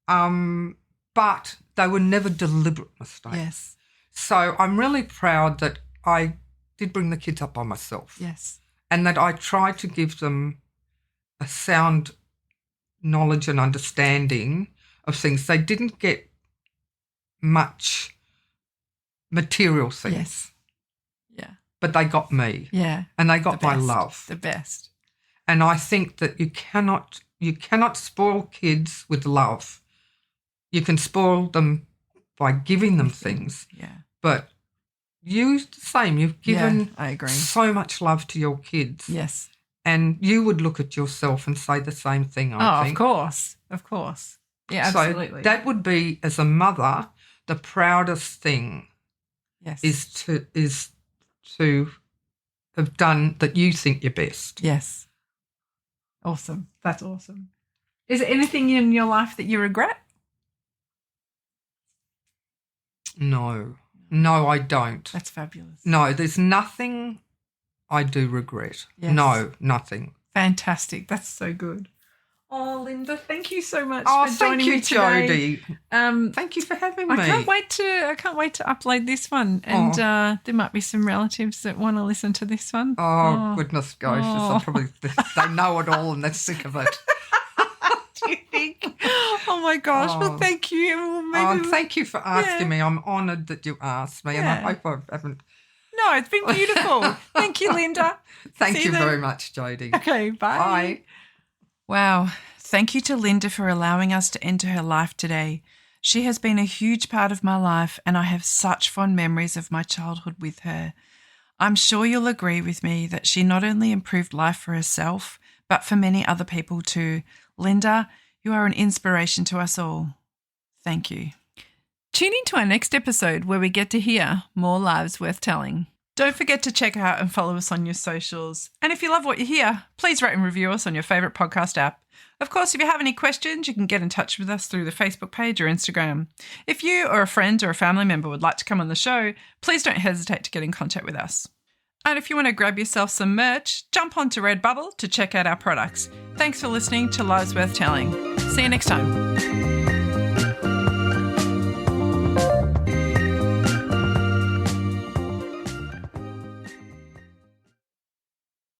B: But they were never deliberate mistakes.
A: Yes.
B: So I'm really proud that I did bring the kids up by myself.
A: Yes.
B: And that I tried to give them a sound knowledge and understanding of things. They didn't get much material things.
A: Yes. Yeah.
B: But they got me.
A: Yeah.
B: And they got my love.
A: The best.
B: And I think that you cannot spoil kids with love. You can spoil them by giving them things.
A: Yeah.
B: But you've given
A: I agree.
B: so much love to your kids.
A: Yes.
B: And you would look at yourself and say the same thing, I think.
A: Of course. Of course. Yeah, absolutely.
B: So that would be, as a mother, the proudest thing is to have done that you think you're best.
A: Yes. Awesome. That's awesome. Is there anything in your life that you regret?
B: No, I don't.
A: That's fabulous.
B: No, there's nothing I do regret.
A: Yes.
B: No, nothing.
A: Fantastic. That's so good. Oh, Linda, thank you so much for joining me today.
B: Thank you, Jodie. Thank you for having me.
A: I can't wait to upload this one, and there might be some relatives that want to listen to this one.
B: Oh. Goodness gracious! They know it all and they're sick of it.
A: Do you think? Oh my gosh! Well, thank you.
B: Thank you for asking me. I'm honoured that you asked me, and I hope I haven't.
A: No, it's been beautiful. Thank you, Linda.
B: Thank you very much, Jodie.
A: Okay, bye.
B: Bye.
A: Wow. Thank you to Linda for allowing us to enter her life today. She has been a huge part of my life, and I have such fond memories of my childhood with her. I'm sure you'll agree with me that she not only improved life for herself, but for many other people too. Linda, you are an inspiration to us all. Thank you. Tune in to our next episode where we get to hear more lives worth telling. Don't forget to check out and follow us on your socials. And if you love what you hear, please rate and review us on your favourite podcast app. Of course, if you have any questions, you can get in touch with us through the Facebook page or Instagram. If you or a friend or a family member would like to come on the show, please don't hesitate to get in contact with us. And if you want to grab yourself some merch, jump onto Redbubble to check out our products. Thanks for listening to Lives Worth Telling. See you next time.